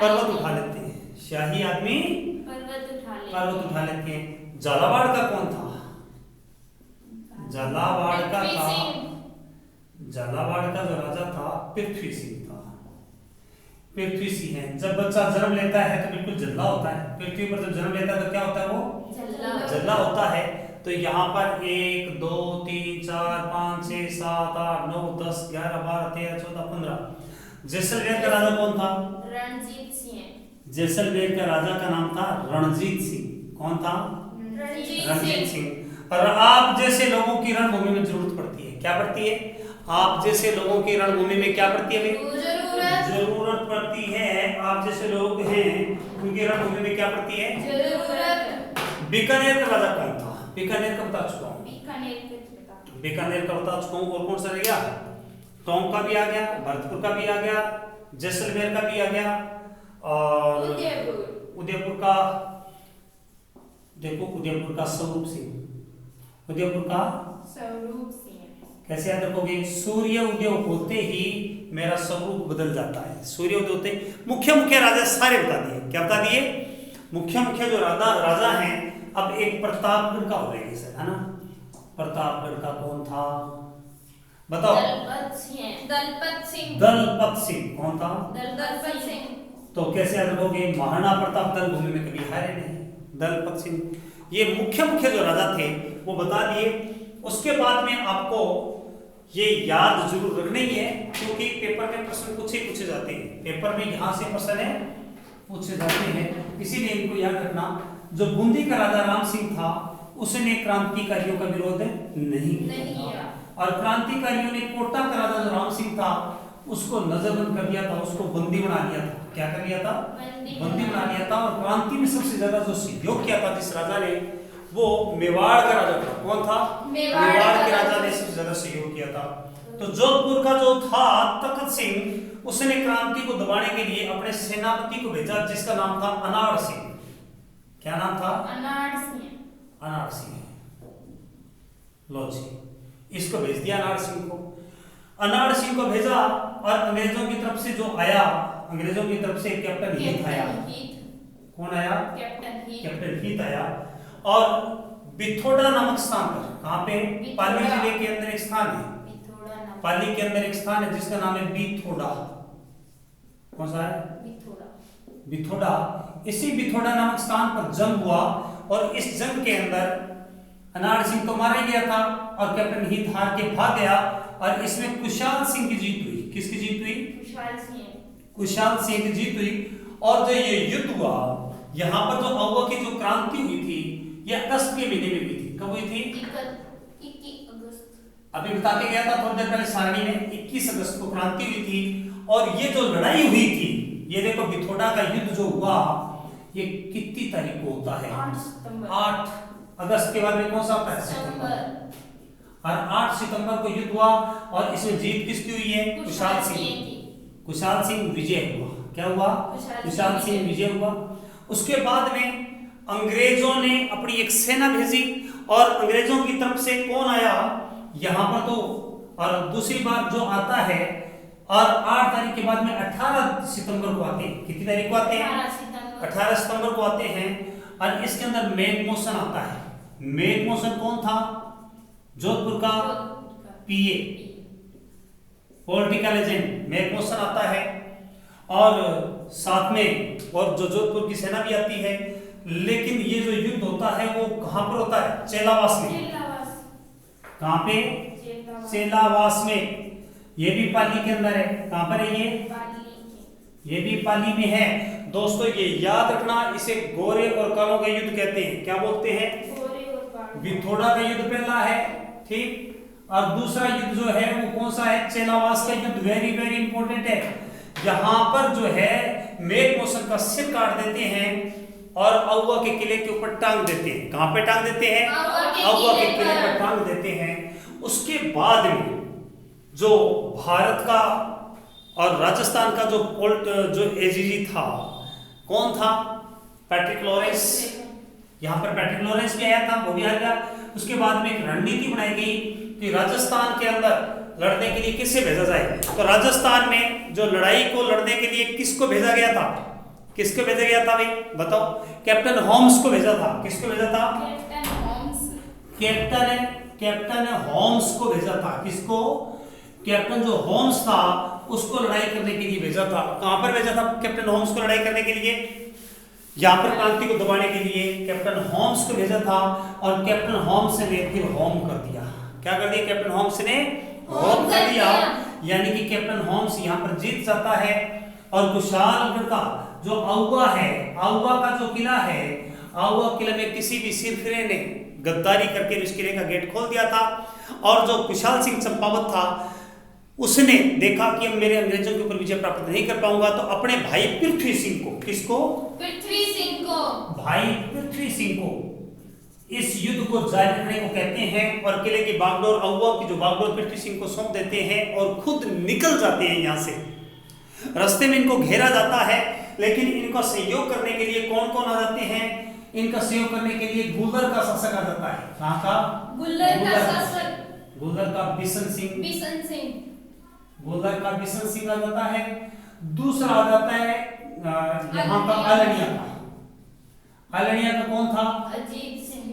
पर्वत उठा लेते हैं। शाही आदमी पर्वत उठा लेते हैं। झालावाड़ का कौन था? झालावाड़ का जो राजा था पृथ्वी सिंह था। पृथ्वी सिंह है। जब बच्चा जन्म लेता है तो बिल्कुल जल्ला होता है। पृथ्वी पर जब जन्म लेता है तो क्या होता है? वो जल्ला होता है। तो यहाँ पर 1 2 3 4 5 6 7 8 9 10 11 12 13 14 15। जैसलमेर का राजा कौन था? रणजीत सिंह। जैसलमेर का राजा का नाम था रणजीत सिंह। कौन था? रणजीत सिंह। और आप जैसे लोगों की रणभूमि में जरूरत पड़ती है। क्या पड़ती है? आप जैसे लोगों की रणभूमि में क्या पड़ती है? जरूरत पड़ती है। आप जैसे लोग हैं उनकी रणभूमि में क्या पड़ती है? जरूरत। बीकानेर का राजा कौन था? बीकानेर का बता चुका हूँ। बीकानेर का बता चुका हूँ। और कौन सा रह गया? टोंक का भी आ गया, भरतपुर का भी आ गया, जैसलमेर का भी आ गया और उदयपुर का। देखो उदयपुर का स्वरूप सिंह। उदयपुर का स्वरूप सिंह। कैसे याद रखोगे? सूर्य उदय होते ही मेरा स्वरूप बदल जाता है। सूर्य उदय होते मुख्य राजा सारे बता दिए। क्या बता दिए? मुख्य जो राजा हैं। अब एक प्रतापगढ़ का हो जाएगी सर, है ना? प्रतापगढ़ का कौन था बताओ? दलपत सिंह। कौन था? दलपत सिंह। तो कैसे याद रखोगे? महाराणा प्रताप दल भूमि में कभी हारे नहीं। दलपत सिंह। ये मुख्य जो राजा थे वो बता दिए। उसके बाद में आपको ये याद जरूर रखना ही है क्योंकि पेपर में प्रश्न पूछे जाते हैं। पेपर में यहाँ से प्रश्न है पूछे जाते हैं, इसीलिए इनको याद रखना। जो बूंदी का राजा राम सिंह था उसने क्रांतिकारियों का विरोध नहीं किया और क्रांतिकारियों ने कोटा का राजा जो राम सिंह था उसको नजरबंद कर दिया था, उसको बंदी बना लिया था। क्या कर लिया था? बंदी बना लिया था। और क्रांति में सबसे ज्यादा जो सहयोग किया था जिस राजा ने, वो मेवाड़ का राजा था। कौन था? मेवाड़ के राजा ने सबसे ज्यादा सहयोग किया था। तो जोधपुर का जो था तखत सिंह, उसने क्रांति को दबाने के लिए अपने सेनापति को भेजा जिसका नाम था अनाड़ सिंह। क्या नाम था? अनाड़ सिंह। लो जी, इसको भेज दिया अनाड़ सिंह को। अनाड़ सिंह को भेजा और अंग्रेजों की तरफ से जो आया, अंग्रेजों की तरफ से कैप्टन हीथ आया। कौन आया? कैप्टन हीथ आया। और बिथोड़ा नामक स्थान पर, कहां पे? पाली जिले के अंदर एक स्थान है। पाली के अंदर एक स्थान है जिसका नाम है बिथोड़ा। कौन सा है? बिथोड़ा। इसी बिथोड़ा नामक स्थान पर जंग हुआ और इस जंग के अंदर अनाड़ सिंह तो मारा गया था और कैप्टन हीथ हार के भाग गया और इसमें कुशाल सिंह की जीत हुई। किसकी जीत हुई? कुशाल सिंह की जीत हुई। और जो ये युद्ध हुआ, यहाँ पर जो अवध की जो क्रांति हुई थी ये अगस्त के महीने में हुई थी। कब हुई थी? 21 अगस्त। अभी बता के गया था थोड़ी देर पहले सारणी में, 21 अगस्त को क्रांति हुई थी। और ये जो लड़ाई हुई थी, ये देखो बिथोड़ा का युद्ध जो हुआ ये कितनी तारीख को होता है? 8 अगस्त के बाद में कौन सा आता है? सितंबर। और 8 सितंबर को युद्ध हुआ और इसमें जीत किसकी हुई है? कुशाल सिंह। कुशाल सिंह विजय हुआ। क्या हुआ? कुशाल सिंह विजय हुआ। उसके बाद में अंग्रेजों ने अपनी एक सेना भेजी और अंग्रेजों की तरफ से कौन आया यहाँ पर? तो और दूसरी बार जो आता है और 8 तारीख के बाद में 18 सितंबर को आते हैं। कितनी तारीख को आते हैं? 18 सितंबर को आते हैं। और इसके अंदर मेघमोशन आता है। मेघमोशन कौन था? जोधपुर का पीए, पॉलिटिकल एजेंट मेघमोशन आता है। और साथ में और जो जोधपुर की सेना भी आती है। लेकिन ये जो युद्ध होता है वो कहां पर होता है? चेलावास में। कहां पे? चेलावास में। ये भी पाली के अंदर है। कहां पर है ये? भी पाली में है। दोस्तों ये याद रखना, इसे गोरे और कालों का युद्ध कहते हैं। क्या बोलते हैं? गोरे और काले। विथोड़ा का युद्ध पहला है, ठीक। और दूसरा युद्ध जो है वो कौन सा है? चेलावास का युद्ध। वेरी वेरी इंपॉर्टेंट है। यहाँ पर जो है मेघ मौसम का सिर काट देते हैं और औवा के किले के ऊपर टांग देते हैं। कहाँ पे टांग देते हैं? औवा के किले पर टांग देते हैं। उसके बाद में जो भारत का और राजस्थान का जो एजीजी था, कौन था? Patrick Lawrence. यहाँ पर पैट्रिक लॉरेंस भी आया था, वो भी आ गया। उसके बाद में एक रणनीति बनाई गई कि राजस्थान के अंदर लड़ने के लिए किससे भेजा जाए। तो राजस्थान में जो लड़ाई को लड़ने के लिए किसको भेजा गया था? किसको भेजा गया था भाई बताओ? कैप्टन होम्स को भेजा था। किसको भेजा था? Captain Holmes. कैप्टन होम्स को भेजा था। किसको? कैप्टन जो होम्स था उसको लड़ाई करने के लिए भेजा था। कहां पर भेजा था कैप्टन होम्स को लड़ाई करने के लिए? यहाँ पर क्रांति को दबाने के लिए कैप्टन होम्स को भेजा था। और कैप्टन होम्स ने फिर होम कर दिया। क्या कर दिया? कैप्टन होम्स ने होम कर दिया। यानी कि कैप्टन होम्स यहाँ पर जीत जाता है और कुशालगढ़ का जो औवा है, औवा का जो किला है, औवा किले में किसी भी सिरफिरे ने गद्दारी करके उस किले का गेट खोल दिया था। और जो कुशाल सिंह चंपावत था उसने देखा कि अब मेरे अंग्रेजों के ऊपर विजय प्राप्त नहीं कर पाऊंगा, तो अपने भाई पृथ्वी सिंह को, किसको? पृथ्वी सिंह को। भाई पृथ्वी सिंह को इस युद्ध को जारी रखने को कहते हैं और किले की बागडोर, औवा की जो बागडोर पृथ्वी सिंह को सौंप देते हैं और खुद निकल जाते हैं यहाँ से। रास्ते में इनको घेरा जाता है, लेकिन इनका सहयोग करने के लिए कौन कौन आ जाते हैं? इनका सहयोग करने के लिए गुलर का शासक आ जाता है। कहाँ का? गुल्लर का शासक। गुलर का बिशन सिंह। बिशन सिंह। गुलर का बिशन सिंह आ जाता है। दूसरा आ जाता है यहाँ का अलनिया का। अलनिया का कौन था? अजीत सिंह।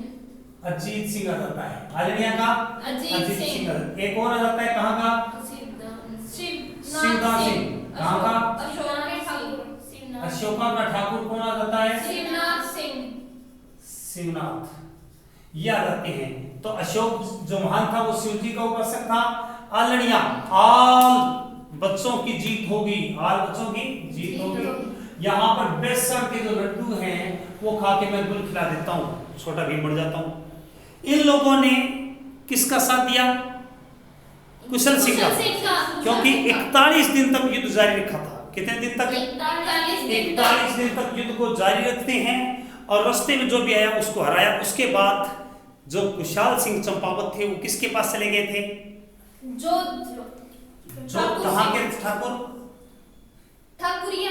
अजीत सिंह आ जाता है। अलनिया का अजीत सिंह। एक और आ जाता है कहाँ का? शिवदास सिंह। कहाँ का? अशोका का ठाकुर कौन आ जाता है? शिवनाथ सिंह। शिवनाथ ये आ जाते हैं। तो अशोक जो महान था वो शिव जी का उपासक था। आलनिया, आल बच्चों की जीत होगी, आल बच्चों की जीत होगी। यहाँ पर बेसन के जो लड्डू हैं वो खा के मैं गुल खिला देता हूँ, छोटा भी बढ़ जाता हूँ। इन लोगों ने किसका साथ दिया? कुशल सिंह का। क्योंकि 41 दिन तक युद्ध जारी रखा था। कितने दिन तक? 41 दिन तक युद्ध को जारी रखते हैं और रास्ते में जो भी आया उसको हराया। उसके बाद जो कुशाल सिंह चंपावत थे वो किसके पास चले गए थे? जो कहाँ के ठाकुर? ठाकुरिया।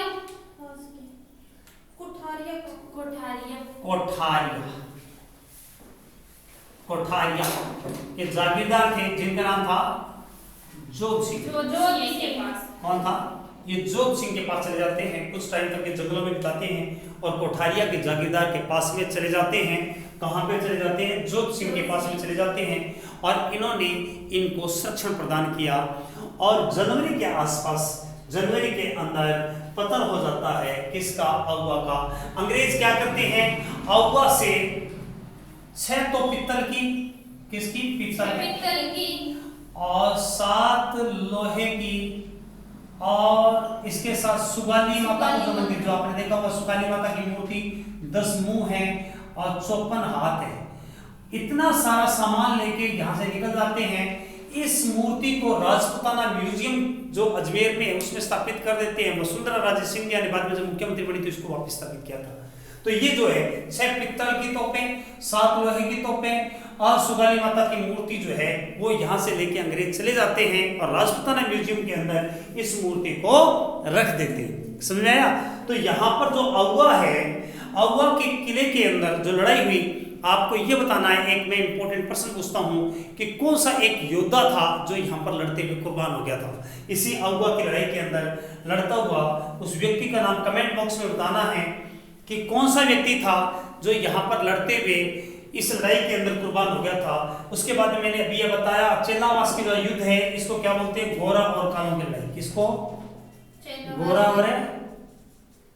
कोठारिया। कोठारिया के जागीरदार थे जिनका नाम था जोध सिंह। के पास कौन था? ये जोध सिंह के पास चले जाते हैं। कुछ टाइम तक ये जंगलों में बिताते हैं और कोठारिया के जागीरदार के पास में चले जाते हैं। कहाँ पे चले जाते हैं? जोध सिंह के पास में चले जाते हैं और इन्होंने इनको संरक्षण प्रदान किया। और जनवरी के आसपास, जनवरी के अंदर पतन हो जाता है किसका? औवा का। अंग्रेज क्या करते हैं? औवा से 6 तो पित्तल की, किसकी? पित्तल की और 7 लोहे की और इसके साथ सुगाली माता का जो मंदिर जो आपने देखा होगा, सुगाली माता की मूर्ति, 10 मुंह है और 54 हाथ है। इतना सारा सामान लेके यहाँ से निकल जाते हैं। इस मूर्ति को राजपुताना म्यूजियम जो अजमेर में है उसमें स्थापित कर देते हैं। वसुंधरा राजे सिंधिया ने बाद में जब मुख्यमंत्री बनी तो इसको वापस स्थापित किया था। तो ये जो है 6 पित्तल की तोपें, 7 लोहे की तोपें और सुगाली माता की मूर्ति जो है वो यहाँ से लेके अंग्रेज चले जाते हैं और राजपुताना म्यूजियम के अंदर इस मूर्ति को रख देते हैं। समझ में आया? तो यहाँ पर जो औवा है, औवा के किले के अंदर जो लड़ाई हुई, आपको ये बताना है। एक मैं इंपॉर्टेंट प्रश्न पूछता हूँ कि कौन सा एक योद्धा था जो यहाँ पर लड़ते हुए कुर्बान हो गया था? इसी औवा की लड़ाई के अंदर लड़ता हुआ उस व्यक्ति का नाम कमेंट बॉक्स में बताना है कि कौन सा व्यक्ति था जो यहाँ पर लड़ते हुए इस लड़ाई के अंदर कुर्बान हो गया था। उसके बाद में मैंने अभी ये बताया चेलावास की जो युद्ध है इसको क्या बोलते हैं? गोरा और कालों की लड़ाई। किसको? गोरा और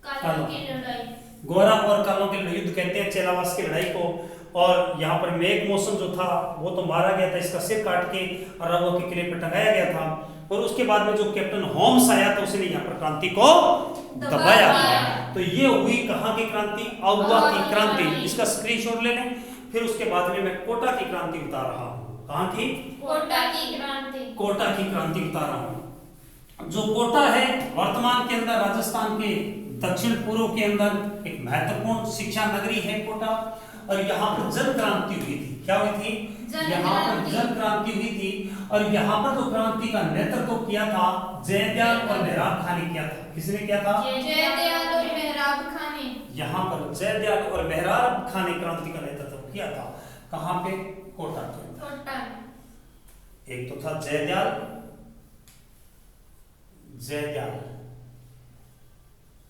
कालों की लड़ाई। गोरा और कालों के युद्ध कहते हैं चेलावास की लड़ाई को। और यहाँ पर मेघ मौसम जो था वो तो मारा गया था, इसका सिर काट के अरवो के किले पर टंगाया गया था। और उसके बाद में जो कैप्टन होम्स आया था उसने यहाँ पर क्रांति को दबाया गया। तो ये हुई कहाँ की क्रांति? आउवा की क्रांति। इसका स्क्रीनशॉट ले लें। फिर उसके बाद में मैं कोटा की क्रांति बता रहा हूँ। कहाँ की? कोटा की क्रांति। कोटा की क्रांति बता रहा हूँ। जो कोटा है वर्तमान के अंदर राजस्थान के दक्षिण पूर्व के अंदर एक महत्वपूर्ण शिक्षा नगरी है कोटा, और यहाँ पर जन क्रांति हुई थी। क्या हुई थी? यहाँ पर जन क्रांति हुई थी, और यहाँ पर जो क्रांति का नेतृत्व किया था जयदयाल और मेहराब खां ने किया था। किसने किया था? जयदयाल और मेहराब खां ने। यहाँ पर जयदयाल और मेहराब खां ने क्रांति का नेतृत्व किया था। कहाँ पे? कोटा के अंदर। कोटा। एक तो था जयदयाल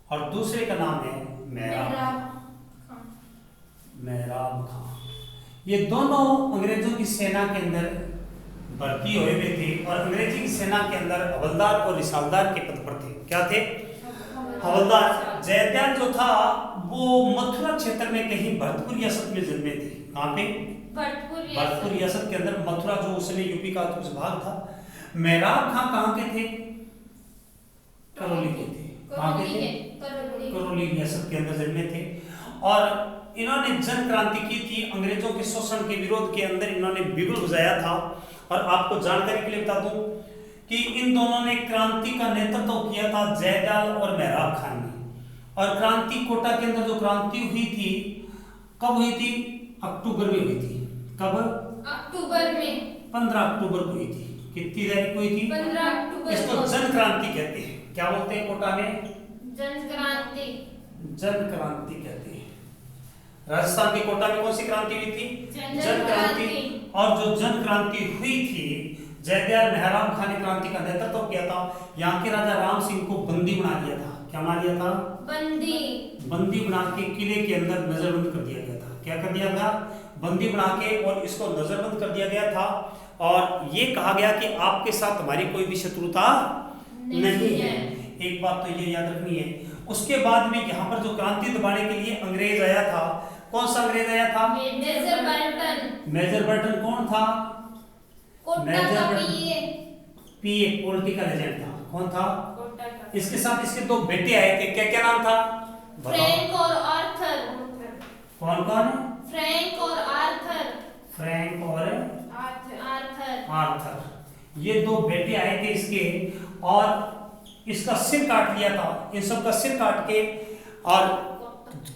और दूसरे का नाम है मेहराब खां। ये दोनों अंग्रेजों की सेना के अंदर भर्ती हुए थे, और अंग्रेजी की सेना के अंदर हवलदार और रिसालदार के पद पर थे। क्या थे? हवलदार। जयदयाल जो था वो मथुरा क्षेत्र में कहीं भरतपुर रियासत में जन्मे थे। कहाँ पे? भरतपुर रियासत के अंदर, मथुरा जो उस समय यूपी का कुछ भाग था। मेहराब खां कहाँ के थे? करौली के थे। कहाँ के थे? करौली रियासत के अंदर जन्मे थे, और इन्होंने जन क्रांति की थी। अंग्रेजों के शोषण के विरोध के अंदर इन्होंने बिगुल बजाया था। और आपको जानकारी के लिए बता दूं कि इन दोनों ने क्रांति का नेतृत्व किया था जयदयाल और मेहराब खां ने। और क्रांति कोटा के अंदर जो क्रांति हुई थी, कब हुई थी? अक्टूबर में हुई थी। कब? अक्टूबर में। 15 अक्टूबर को हुई थी। कितनी तारीख को हुई थी? 15 अक्टूबर। इसको जन क्रांति कहते हैं। क्या बोलते हैं कोटा में? जन क्रांति। जन क्रांति कहते हैं। राजस्थान के कोटा में कौन सी क्रांति हुई थी? जन क्रांति। और जो जन क्रांति हुई थी, जयदयाल मेहराब खां ने क्रांति का नेतृत्व किया था। यहाँ के राजा राम सिंह को बंदी बना दिया था। क्या बना दिया था? बंदी बना के किले के अंदर नजरबंद कर दिया गया था। क्या कर दिया था? बंदी बना के और इसको नजरबंद कर दिया गया था, और ये कहा गया कि आपके साथ हमारी कोई भी शत्रुता नहीं है। एक बात तो ये याद रखनी है। उसके बाद में यहाँ पर जो क्रांति दबाने के लिए अंग्रेज आया था, कौन सा अंग्रेज आया था? मेजर बर्टन कौन था? पीए पॉलिटिकल एजेंट था। कौन था? इसके साथ इसके दो बेटे आए थे। क्या क्या नाम था? फ्रैंक और आर्थर। कौन कौन? फ्रैंक और आर्थर। आर्थर। ये दो बेटे आए थे इसके, और इसका सिर काट लिया था। इन सब का सिर काट के और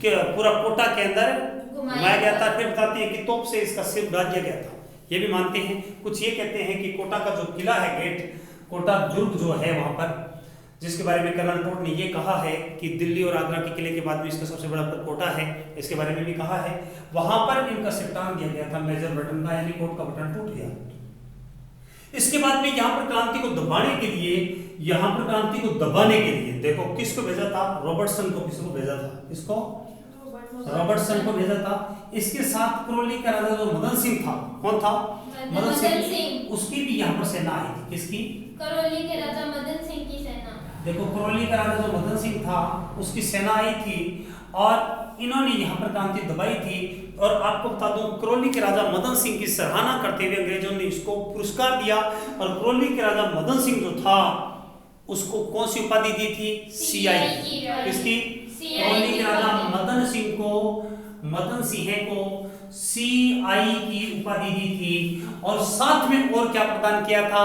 पूरा कोटा के अंदर घुमाया गया था। फिर बताते हैं कि तोप से इसका सिर उड़ा दिया गया था। ये भी मानते हैं। कुछ ये कहते हैं कि कोटा का जो किला है, गेट कोटा दुर्ग जो है वहां पर, जिसके बारे में कर्नल पोर्ट ने ये कहा है कि दिल्ली और आगरा के किले के बाद में इसका सबसे बड़ा कोटा है, इसके बारे में भी कहा है। वहां पर इनका सिर टांग दिया गया था मेजर बटन का, यानी कोट का बटन टूट गया। इसके बाद में यहाँ पर क्रांति को दबाने के लिए, देखो किसको भेजा था? रॉबर्टसन को। किसको भेजा था? इसको रॉबर्टसन को भेजा था। इसके साथ करौली का राजा जो मदन सिंह था, कौन था? मदन सिंह। उसकी भी यहाँ पर सेना आई थी। किसकी? करौली के राजा मदन सिंह की सेना। देखो करौली का राजा जो मदन सिंह था, उसकी सेना आई थी, और इन्होंने यहाँ पर क्रांति दबाई थी। और आपको बता दूं, करौली के राजा मदन सिंह की सराहना करते हुए अंग्रेजों ने इसको पुरस्कार दिया, और करौली के राजा मदन सिंह जो था उसको कौन सी उपाधि दी थी? सीआई। किसकी? करौली के राजा मदन सिंह को सीआई की उपाधि दी थी, और साथ में और क्या प्रदान किया था?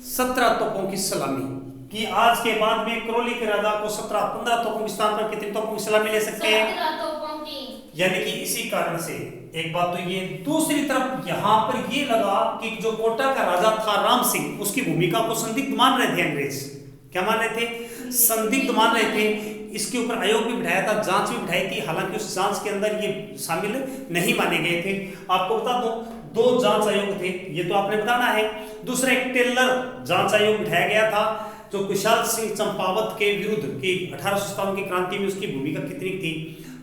17 तोपों की सलामी। कि आज के बाद में करौली के राजा को 17-15 तोपों के स्थान पर कितनी तोपों की सलामी ले सकते हैं? 17 तोपों की। यानी कि इसी कारण से एक बात तो ये, दूसरी तरफ यहाँ पर ये लगा कि जो कोटा का राजा था राम सिंह, उसकी भूमिका को संदिग्ध मान रहे थे अंग्रेज। क्या मान रहे थे? संदिग्ध मान रहे थे। इसके ऊपर आयोग भी बिठाया था, जांच भी बिठाई थी, हालांकि उस जांच के अंदर ये शामिल नहीं माने गए थे। आपको बता दो, 2 जांच आयोग थे, ये तो आपने बताना है। दूसरा एक टेलर जांच आयोग बिठाया गया था, जो कुशाल सिंह चंपावत के विरुद्ध की 1857 की क्रांति में उसकी भूमिका कितनी थी।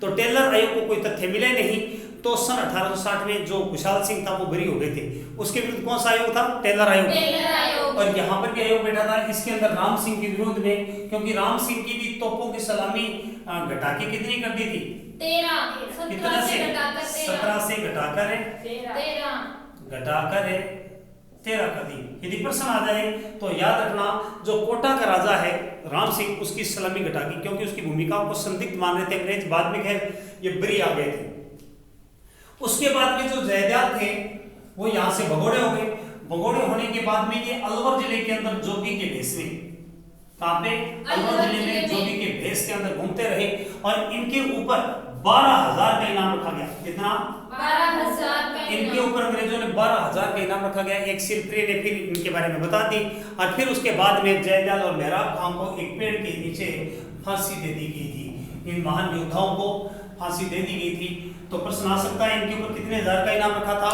तो टेलर आयोग को कोई तथ्य मिले नहीं, तो सन 1860 में जो कुशाल सिंह था वो बरी हो गए थे। उसके विरुद्ध कौन सा आयोग था? टेलर आयोग। और यहाँ पर भी आयोग बैठा था, इसके अंदर राम सिंह के विरुद्ध में, क्योंकि राम सिंह की भी तोपों की सलामी घटा के कितनी कर दी थी? 13। कितना से? 17 से घटाकर 13 कर दी। यदि प्रश्न आ जाए तो याद रखना जो कोटा का राजा है राम सिंह उसकी सलामी घटा दी, क्योंकि उसकी भूमिकाओं को संदिग्ध मान रहे थे अंग्रेज। बाद में खैर ये बरी आ गए थे। उसके बाद में जो जयदयाल थे वो यहाँ से भगोड़े हो गए। भगोड़े होने के बाद में ये अलवर जिले के अंदर जोगी के भेष में, कहाँ पे, अलवर जिले में जोगी के भेष के अंदर घूमते रहे और इनके ऊपर 12,000 का इनाम रखा गया। कितना? 12,000 का इनके ऊपर अंग्रेजों ने 12,000 का इनाम रखा गया। एक सिरफ्री ने फिर इनके बारे में बता दी और फिर उसके बाद में जयदयाल और मेहराब खां को एक पेड़ के नीचे फांसी दे दी गई थी। इन महान योद्धाओं को फांसी दे दी गई थी। तो प्रश्न आ सकता है इनके ऊपर कितने हजार का इनाम रखा था?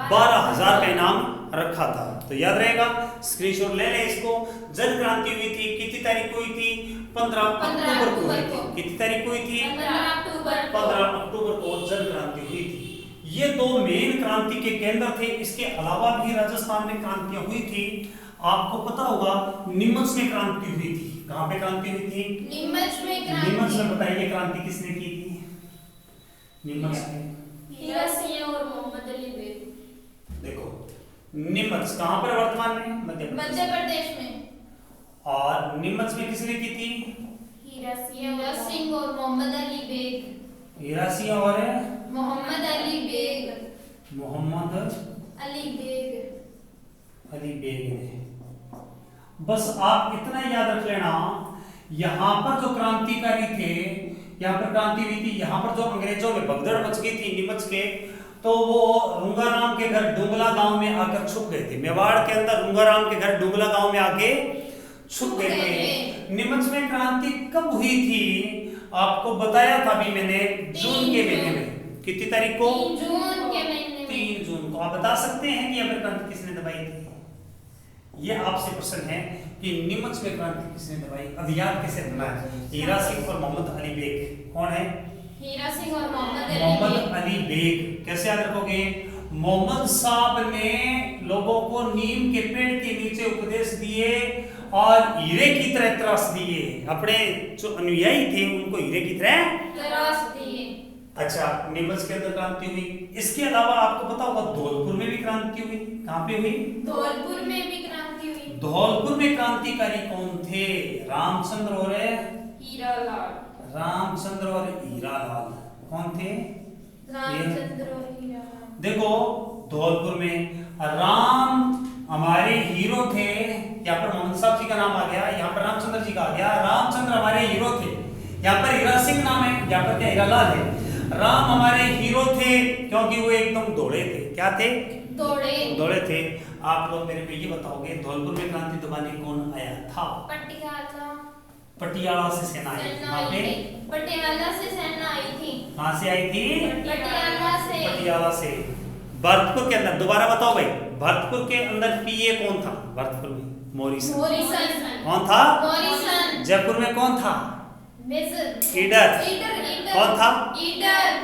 12,000 का इनाम रखा था। तो याद रहेगा, स्क्रीनशॉट ले लें इसको। जन क्रांति हुई थी कितनी तारीख को हुई थी? 15 अक्टूबर को हुई थी। कितनी तारीख को हुई थी? 15 अक्टूबर को जन क्रांति हुई थी। ये दो मेन क्रांति के केंद्र थे। इसके अलावा भी राजस्थान में क्रांतियां हुई थी। आपको पता होगा नीमच में क्रांति हुई थी। कहां पे क्रांति हुई थी? नीमच में। बताइए क्रांति किसने की थी नीमच में? हीरा सिंह और मोहम्मद अली बेग। देखो नीमच कहां पर वर्तमान में? मध्य प्रदेश में। और नीमच में किसने की थी? हीरा सिंह और मोहम्मद अली बेग। हीरा सिंह और मोहम्मद अली बेग। मोहम्मद अली बेग। अली बेग ने। बस आप इतना याद रख लेना, यहाँ पर जो क्रांतिकारी थे, यहाँ पर क्रांति हुई थी। यहाँ पर जो अंग्रेजों में भगदड़ मच गई थी नीमच के, तो वो रुंगाराम के घर डुंगला गांव में आकर छुप गए थे। मेवाड़ के अंदर रुंगाराम के घर डुंगला गांव में आके छुप गए थे। नीमच में क्रांति कब हुई थी? आपको बताया था भी मैंने, जून के महीने में। कितनी तारीख को? 3 जून के महीने में। 3 जून को। आप बता सकते हैं कि यहाँ पर क्रांति किसने दबाई थी? ये आपसे प्रश्न है कि नीमच में क्रांति किसने दबाई? अब याद कैसे रखना है? हीरा सिंह और मोहम्मद अली बेग। कौन है? हीरा सिंह और मोहम्मद अली बेग। कैसे याद रखोगे? मोहम्मद साहब ने लोगों को नीम के पेड़ के नीचे उपदेश दिए और हीरे की तरह तराश दिए। अपने जो अनुयायी थे उनको हीरे की तरह तराश दिए। अच्छा, नीमच के अंदर क्रांति हुई। इसके अलावा आपको पता होगा धौलपुर में भी क्रांति हुई। कहाँ पे हुई? धौलपुर में भी क्रांति हुई। धौलपुर में क्रांतिकारी कौन थे? रामचंद्र और हीरालाल। रामचंद्र और हीरालाल। कौन थे? रामचंद्र और हीरालाल। देखो धौलपुर में राम हमारे हीरो थे। यहाँ पर मोहम्मद साहब जी का नाम आ गया, यहाँ पर रामचंद्र जी का आ गया। रामचंद्र हमारे हीरो थे। यहाँ पर हीरा सिंह नाम है, यहाँ पर क्या हीरालाल है। राम हमारे हीरो थे क्योंकि वो एकदम दौड़े थे। क्या थे? दौड़े थे। आप लोग मेरे को ये बताओगे धौलपुर में क्रांति दबाने कौन आया था? पटियाला से सेना आई थी। पटियाला से सेना आई थी। कहां से आई थी? पटियाला से। भरतपुर के अंदर, दोबारा बताओ भाई, भरतपुर के अंदर पीए कौन था? भरतपुर में मॉरिसन। कौन था? मॉरिसन। जयपुर में कौन था? ईडर। कौन था?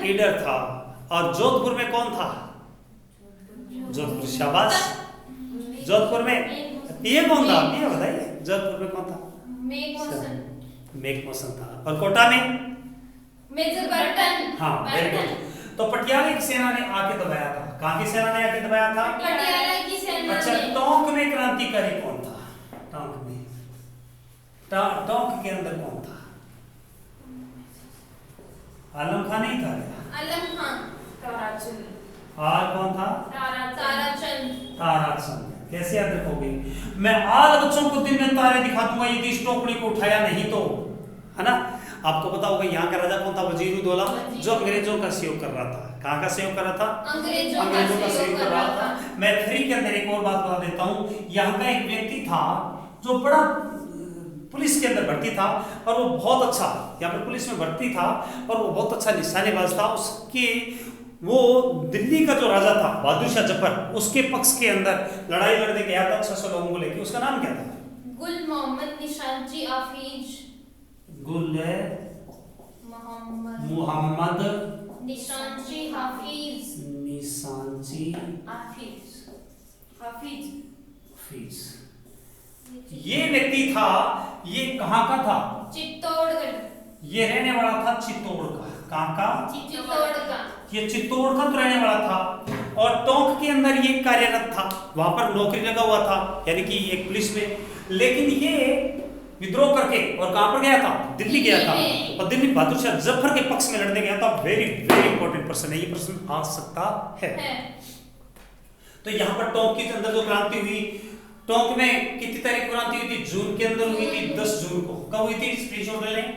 ईडर था। और जोधपुर में कौन था? जोधपुर। शाबाश। जोधपुर में पीए कौन था? पीए बताइए। जोधपुर में कौन था? मेघमोसन था। और कोटा में? Major Burton. हाँ, वेरी गुड। तो पटियाला की सेना ने आके दबाया था। कहाँ की सेना ने आके दबाया था? पटियाला की सेना। अच्छा, टोंक में क्रांतिकारी कौन था? टोंक में, टोंक के अंदर कौन था? आलम खान नहीं था क्या? आलम खान। ताराचंद। और कौन था? ताराचंद। कैसे याद रखोगे? मैं आज बच्चों को दिन में तारे दिखा दूंगा यदि इस टोकरी को उठाया नहीं तो, है ना? आपको पता होगा यहाँ का राजा कौन था? वजीरुद्दौला, जो अंग्रेजों का सहयोग कर रहा था। कहाँ का सहयोग कर रहा था? अंग्रेजों का सहयोग कर रहा था। मैं फ्री के अंदर एक और बात बता देता हूँ। यहाँ का एक व्यक्ति था जो बड़ा पुलिस के अंदर भर्ती था और वो बहुत अच्छा, यहाँ पर पुलिस में भर्ती था और वो बहुत अच्छा निशानेबाज था। उसके वो दिल्ली का जो राजा था बहादुर शाह जफर, उसके पक्ष के अंदर लड़ाई लड़ने गया था 600 लोगों को लेकर। उसका नाम क्या था? गुल मोहम्मद निशांची हाफिज। गुल मोहम्मद निशांची हाफिज। ये व्यक्ति था। ये कहाँ का था? चित्तौड़गढ़। ये रहने वाला था चित्तौड़ का। कहाँ का? चित्तौड़ का। ये चित्तौड़ का तो रहने वाला था। और टोंक के अंदर ये कार्यरत था, वहां पर नौकरी लगा हुआ था, यानी कि एक पुलिस में। लेकिन ये विद्रोह करके और कहां पर गया था? दिल्ली गया था, और दिल्ली बहादुर शाह जफर के पक्ष में लड़ने गया था। वेरी वेरी इंपॉर्टेंट प्रश्न है, ये प्रश्न आ सकता है। तो यहाँ पर टोंक के अंदर जो क्रांति हुई, टोंक में कितनी तारीख को क्रांति हुई थी? जून के अंदर हुई थी, 10 जून को। कब हुई थी? स्क्रीनशॉट ले लें।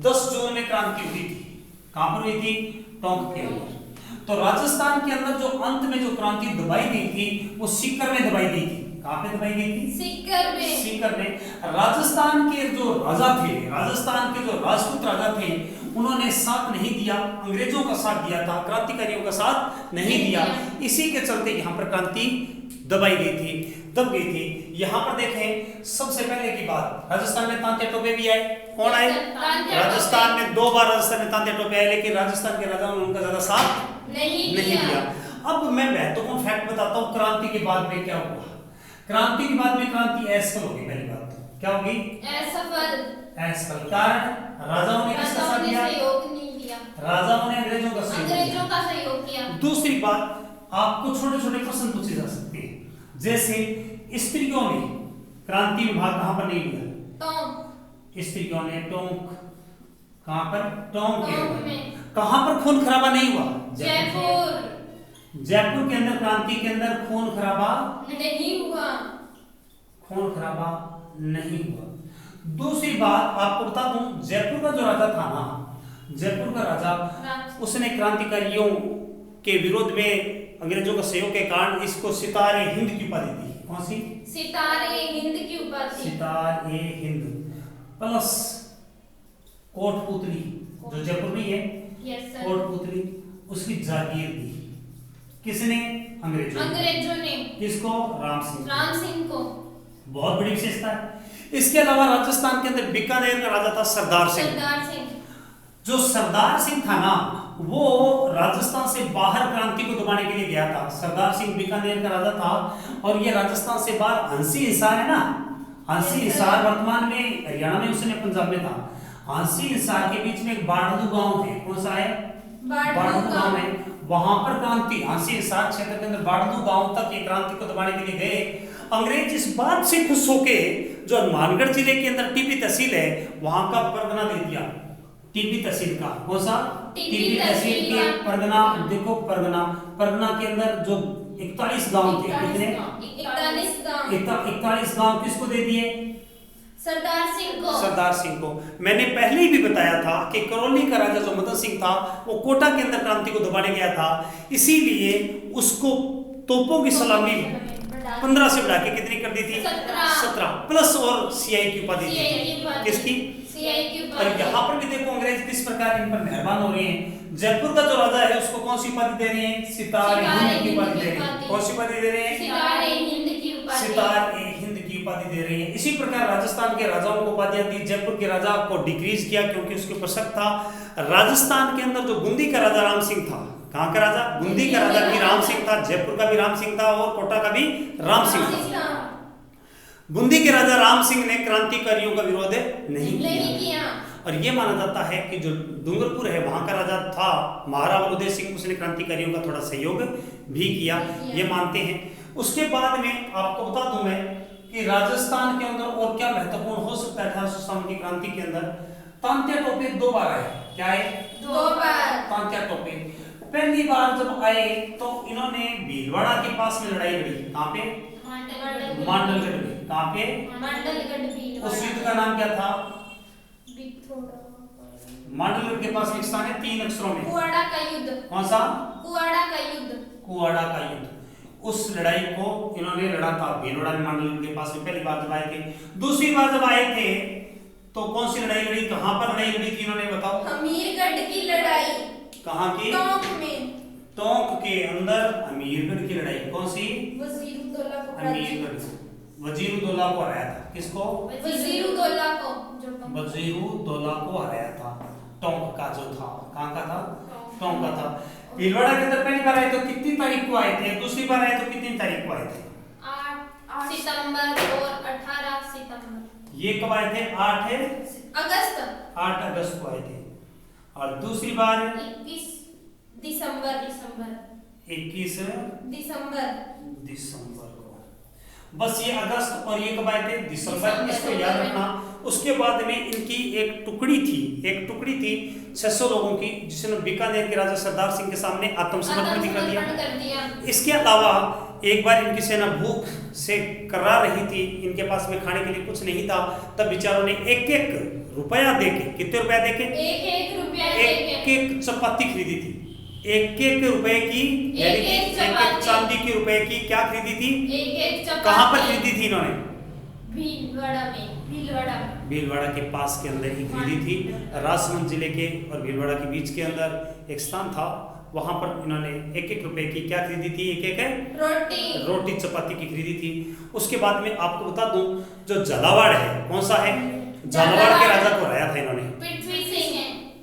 10 जून में क्रांति हुई थी। कहां पर हुई थी? टोंक के अंदर। तो राजस्थान के अंदर जो अंत में जो क्रांति दबाई गई थी वो सीकर में दबाई गई थी। कहां पे दबाई गई थी? सीकर में। सीकर में। राजस्थान के जो राजा थे, राजस्थान के जो राजपूत राजा थे, उन्होंने साथ नहीं दिया, अंग्रेजों का साथ दिया था, क्रांतिकारियों का साथ नहीं दिया। इसी के चलते यहाँ पर क्रांति दबाई गई थी, दब गई थी। यहाँ पर देखें, सबसे पहले की बात, राजस्थान में तांते टोपे भी आए। कौन आए? राजस्थान में 2 बार राजस्थान में तांते टोपे आए, लेकिन राजस्थान के राजाओं ने उनका ज्यादा साथ नहीं दिया। अब मैं महत्वपूर्ण फैक्ट बताता हूँ, क्रांति के बाद में क्या हुआ। क्रांति के बाद में क्रांति असफल होगी। पहली बात तो क्या होगी? असफल। कारण राजाओं ने किसका साथ दिया? सहयोग नहीं दिया। राजाओं ने अंग्रेजों का सहयोग किया। दूसरी बात, आपको छोटे छोटे प्रश्न पूछे जा सकते हैं, जैसे स्त्रियों ने क्रांति में भाग कहां पर नहीं लिया? टोंक। स्त्रियों ने टोंक, कहां पर? टोंक के। कहां पर खून खराबा नहीं हुआ? जयपुर। जयपुर के अंदर क्रांति के अंदर खून खराबा नहीं हुआ। खून खराबा नहीं हुआ। दूसरी बात आपको बता दूं, जयपुर का जो राजा था ना, जयपुर का राजा, उसने क्रांतिकारियों के विरोध में अंग्रेजों का सहयोग के कारण इसको सितारे हिंद की उपाधि दी। कौन सी? सितारे हिंद की उपाधि। सितारे हिंद प्लस कोटपुतली, जो जयपुर में है, कोटपुतली, उसकी जागीर दी। किसने? अंग्रेजों ने। किसको? राम सिंह को। बहुत बड़ी विशेषता है। इसके अलावा राजस्थान के अंदर बीकानेर का राजा था सरदार सिंह। जो सरदार सिंह था ना, वो राजस्थान से बाहर क्रांति को दबाने के लिए गया था। सरदार सिंह बीकानेर का राजा था, और ये राजस्थान से बाहर हंसी हिसार है ना, हंसी हिसार वर्तमान में हरियाणा में, उसने पंजाब में था। हंसी हिसार के बीच में एक बाड़दू गांव है। कौन सा है? बाड़दू गांव है। वहां पर क्रांति, हंसी हिसार क्षेत्र के अंदर बाड़दू गांव तक ये क्रांति को दबाने के लिए गए। अंग्रेज इस बात से खुश होके, जो हनुमानगढ़ जिले के अंदर टीपी तहसील है, वहां का परगना दे दिया। टीपी तहसील का कौन सा? टीपी तहसील के परगना। देखो परगना के अंदर जो 41 गांव थे, कितने? 41 गांव किसको दे दिए? सरदार सिंह को। मैंने पहले ही भी बताया था कि करौली का राजा जो मदन सिंह था, वो कोटा के अंदर क्रांति को दबाने गया था, इसीलिए उसको तोपों की सलामी 15 से बढ़ा के कितनी कर दी थी? 17 प्लस और सीआई की उपाधि दी थी। किसकी? और यहाँ पर भी देखो अंग्रेज किस प्रकार इन पर मेहरबान हो रहे हैं। जयपुर का जो राजा है उसको कौन सी उपाधि दे रहे हैं? सितारे हिंद की उपाधि दे रहे हैं। कौन सी उपाधि दे रहे हैं? सितारे हिंद की उपाधि दे रहे हैं। इसी प्रकार राजस्थान के राजाओं को उपाधियां दी। जयपुर के राजा को डिक्रीज किया क्योंकि उसके ऊपर शक था। राजस्थान के अंदर जो बूंदी का राजा राम सिंह था, कहाँ का राजा? बूंदी का राजा भी राम सिंह था, जयपुर का भी राम सिंह था, और कोटा का भी राम सिंह था। बूंदी के राजा राम सिंह ने क्रांतिकारियों का विरोध नहीं किया, और यह माना जाता है कि जो डूंगरपुर है वहां का राजा था महाराणा उदय सिंह, उसने क्रांतिकारियों का थोड़ा सहयोग भी किया, ये मानते हैं। उसके बाद में आपको बता दूं मैं कि राजस्थान के अंदर और क्या महत्वपूर्ण हो सकता है 1857 की क्रांति के अंदर। तांत्या टोपे 2 बार आए। क्या है? 2 बार तांत्या टोपे। पहली बार जब आए तो इन्होंने भीलवाड़ा के पास में लड़ाई लड़ी। कहां पे? मांडलगढ़ में। कहां पे? मांडलगढ़। उस युद्ध का नाम क्या था? मांडलगढ़ के पास एक स्थान है 3 अक्षरों में। कुआड़ा का युद्ध। कौन सा? कुआड़ा का युद्ध। कुआड़ा का युद्ध। उस लड़ाई को इन्होंने लड़ा था भीलवाड़ा में, मांडलगढ़ के पास में। पहली बार जब आए थे। दूसरी बार जब आए थे तो कौन सी लड़ाई लड़ी? कहां पर लड़ाई लड़ी थी इन्होंने? बताओ। अमीरगढ़ की लड़ाई। कहां की? टोंक में। टोंक के अंदर अमीरगढ़ की लड़ाई। कौन सी? वजीरुद्दौला को। अमीरगढ़ वजीरुद्दौला को हराया था। किसको? वजीरुद्दौला को। वजीरुद्दौला को हराया था। टोंक का जो था, कहां का था? टोंक का था। भीलवाड़ा के अंदर पहली बार आए तो कितनी तारीख को आए थे? दूसरी बार आए तो कितनी तारीख को आए थे? 8 सितंबर और 18 सितंबर। ये कब आए थे? 8 अगस्त को आए थे। और दूसरी बार 21 दिसंबर। 21 दिसंबर को। बस ये अगस्त और ये कब आए थे? दिसंबर। इसको याद रखना। उसके बाद में इनकी एक टुकड़ी थी 600 लोगों की, जिसने बीकानेर के राजा सरदार सिंह के सामने आत्मसमर्पण कर दिया। इसके अलावा एक बार इनकी सेना भूख से कर्रा रही थी, इनके पास में खाने के लिए कुछ नहीं था, तब बेचारों ने एक रुपया देके, कितने रुपया देके? एक चपाती खरीदी थी। एक रुपए की, एक चांदी की रुपए की क्या खरीदी थी? कहाँ पर खरीदी थी इन्होंने? भीलवाड़ा के पास के अंदर ही खरीदी थी। राजसमंद जिले के और भीलवाड़ा के बीच के अंदर एक स्थान था, वहां पर इन्होंने एक रुपए की क्या खरीदी थी? एक रोटी चपाती की खरीदी थी। उसके बाद में आपको बता दूं, जो झालावाड़ है, कौन सा है? झालावाड़ के राजा को हराया था इन्होंने,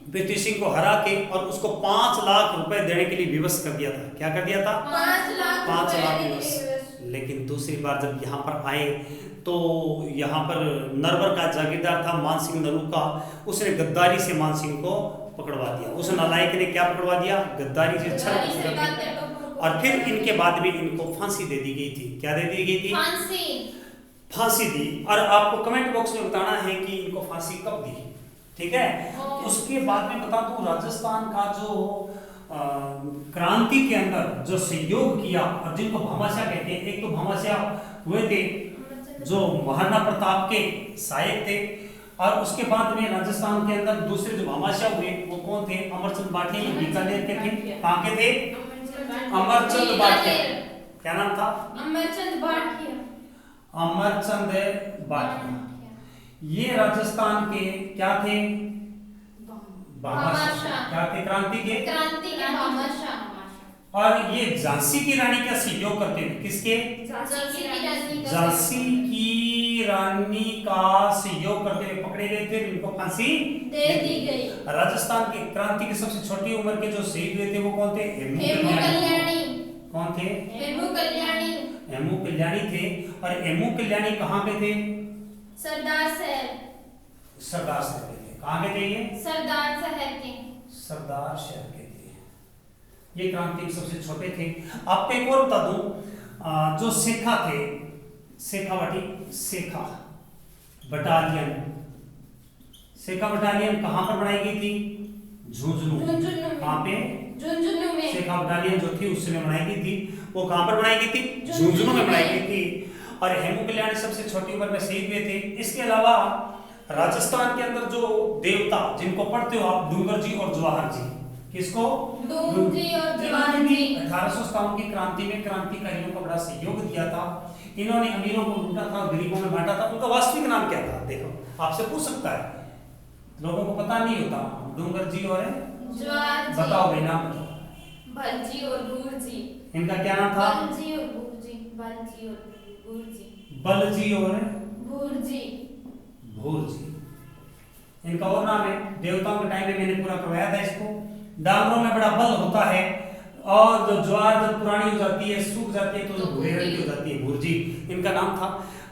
पृथ्वी सिंह को हरा के, और उसको 5 लाख रुपए देने के लिए विवश कर दिया था। क्या कर दिया था? 5 लाख विवश। लेकिन दूसरी बार जब यहाँ पर आए तो यहाँ पर नरवर का जागीरदार था मानसिंह नरूका, उसने गद्दारी से मानसिंह को पकड़वा दिया। उस नालायक ने क्या पकड़वा दिया? गद्दारी से छल। और फिर इनके बाद में इनको फांसी दे दी गई थी। क्या दे दी गई थी? फांसी दी। और आपको कमेंट बॉक्स में बताना है कि इनको फांसी कब दी, ठीक है? उसके बाद में बता दूं, राजस्थान का जो क्रांति के अंदर जो सहयोग किया, और जिनको भामाशाह कहते हैं, एक तो भामाशाह हुए थे जो महाराणा प्रताप के सहायक थे, और उसके बाद में राजस्थान के अंदर दूसरे जो भामाशाह हुए वो कौन थे? अमरचंद भाटिया, बीकानेर के थे। कहाँ के थे? अमरचंद भाटिया। क्या नाम था? अमरचंद भाटिया। ये राजस्थान के क्या थे? भामाशाह। क्या थे? क्रांति के भामाशाह। और ये झांसी की रानी का सहयोग करते थे। किसके? झांसी की रानी का सहयोग करते हुए पकड़े गए थे, इनको फांसी दे दी गई। राजस्थान की क्रांति की सबसे छोटी उम्र के जो शहीद हुए थे वो कौन थे? हेमू कल्याणी। कौन थे? हेमू कल्याणी थे। और हेमू कल्याणी कहाँ के थे? सरदार शहर के थे। कहाँ के थे ये? सरदार शहर के थे। ये क्रांति के सबसे छोटे थे। आपको एक और बता दूं, जो सेखा थे, सेखा बटालियन कहाँ पर बनाई गई थी? झुंझुनू। कहाँ पे? झुंझुनू में। सेखा बटालियन जो थी उस समय बनाई गई थी, वो कहाँ पर बनाई गई थी? झुंझुनू में बनाई गई थी। और हेमू कल्याणी सबसे छोटी उम्र में शहीद हुए थे। इसके अलावा राजस्थान के अंदर जो देवता जिनको पढ़ते हो आप, डूंगर जी और जवाहर जी, किसको? डूंगर जी और जवाहर जी। 1857 की क्रांति में क्रांतिकारियों का बड़ा सहयोग दिया था। इन्होंने अमीरों को लूटा था, गरीबों में बांटा था। उनका वास्तविक नाम क्या था? देखो, आपसे पूछ सकता है, लोगों को पता नहीं होता। डूंगर जी और जवाहर जी। बताओ भाई, नाम बताओ। भलजी और भूरजी। इनका क्या नाम था? बलजी और भूरजी। बलजी और भूरजी। इनका और नाम है। देवताओं के टाइम में मैंने पूरा करवाया था इसको। डांगरों में बड़ा बल होता है, और जो ज्वार जब पुरानी हो जाती है, सूख जाती है, तो जो भूरे रंग की हो जाती है, भूरजी इनका नाम था।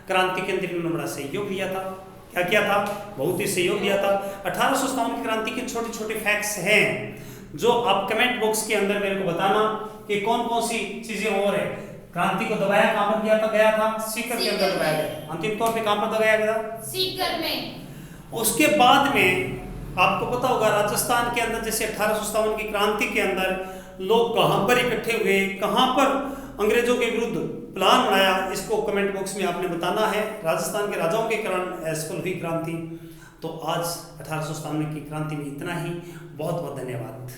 क्रांति के अंदर इन्होंने बड़ा सहयोग दिया था। क्या किया था? बहुत ही सहयोग दिया था। 1857 की क्रांति के छोटे छोटे फैक्ट्स हैं जो आप कमेंट बॉक्स के अंदर मेरे को बताना कि कौन कौन सी चीजें और है। क्रांति को दबाया कहां पर गया था? सीकर के अंदर दबाया गया। अंतिम तौर पे कहां पर दबाया गया? सीकर में। उसके बाद में आपको पता होगा राजस्थान के अंदर जैसे 1857 की क्रांति के अंदर लोग कहां पर इकट्ठे हुए, कहां पर अंग्रेजों के विरुद्ध प्लान बनाया, इसको कमेंट बॉक्स में आपने बताना है। राजस्थान के राजाओं के कारण सफल हुई क्रांति। तो आज 1857 की क्रांति में इतना ही। बहुत बहुत धन्यवाद।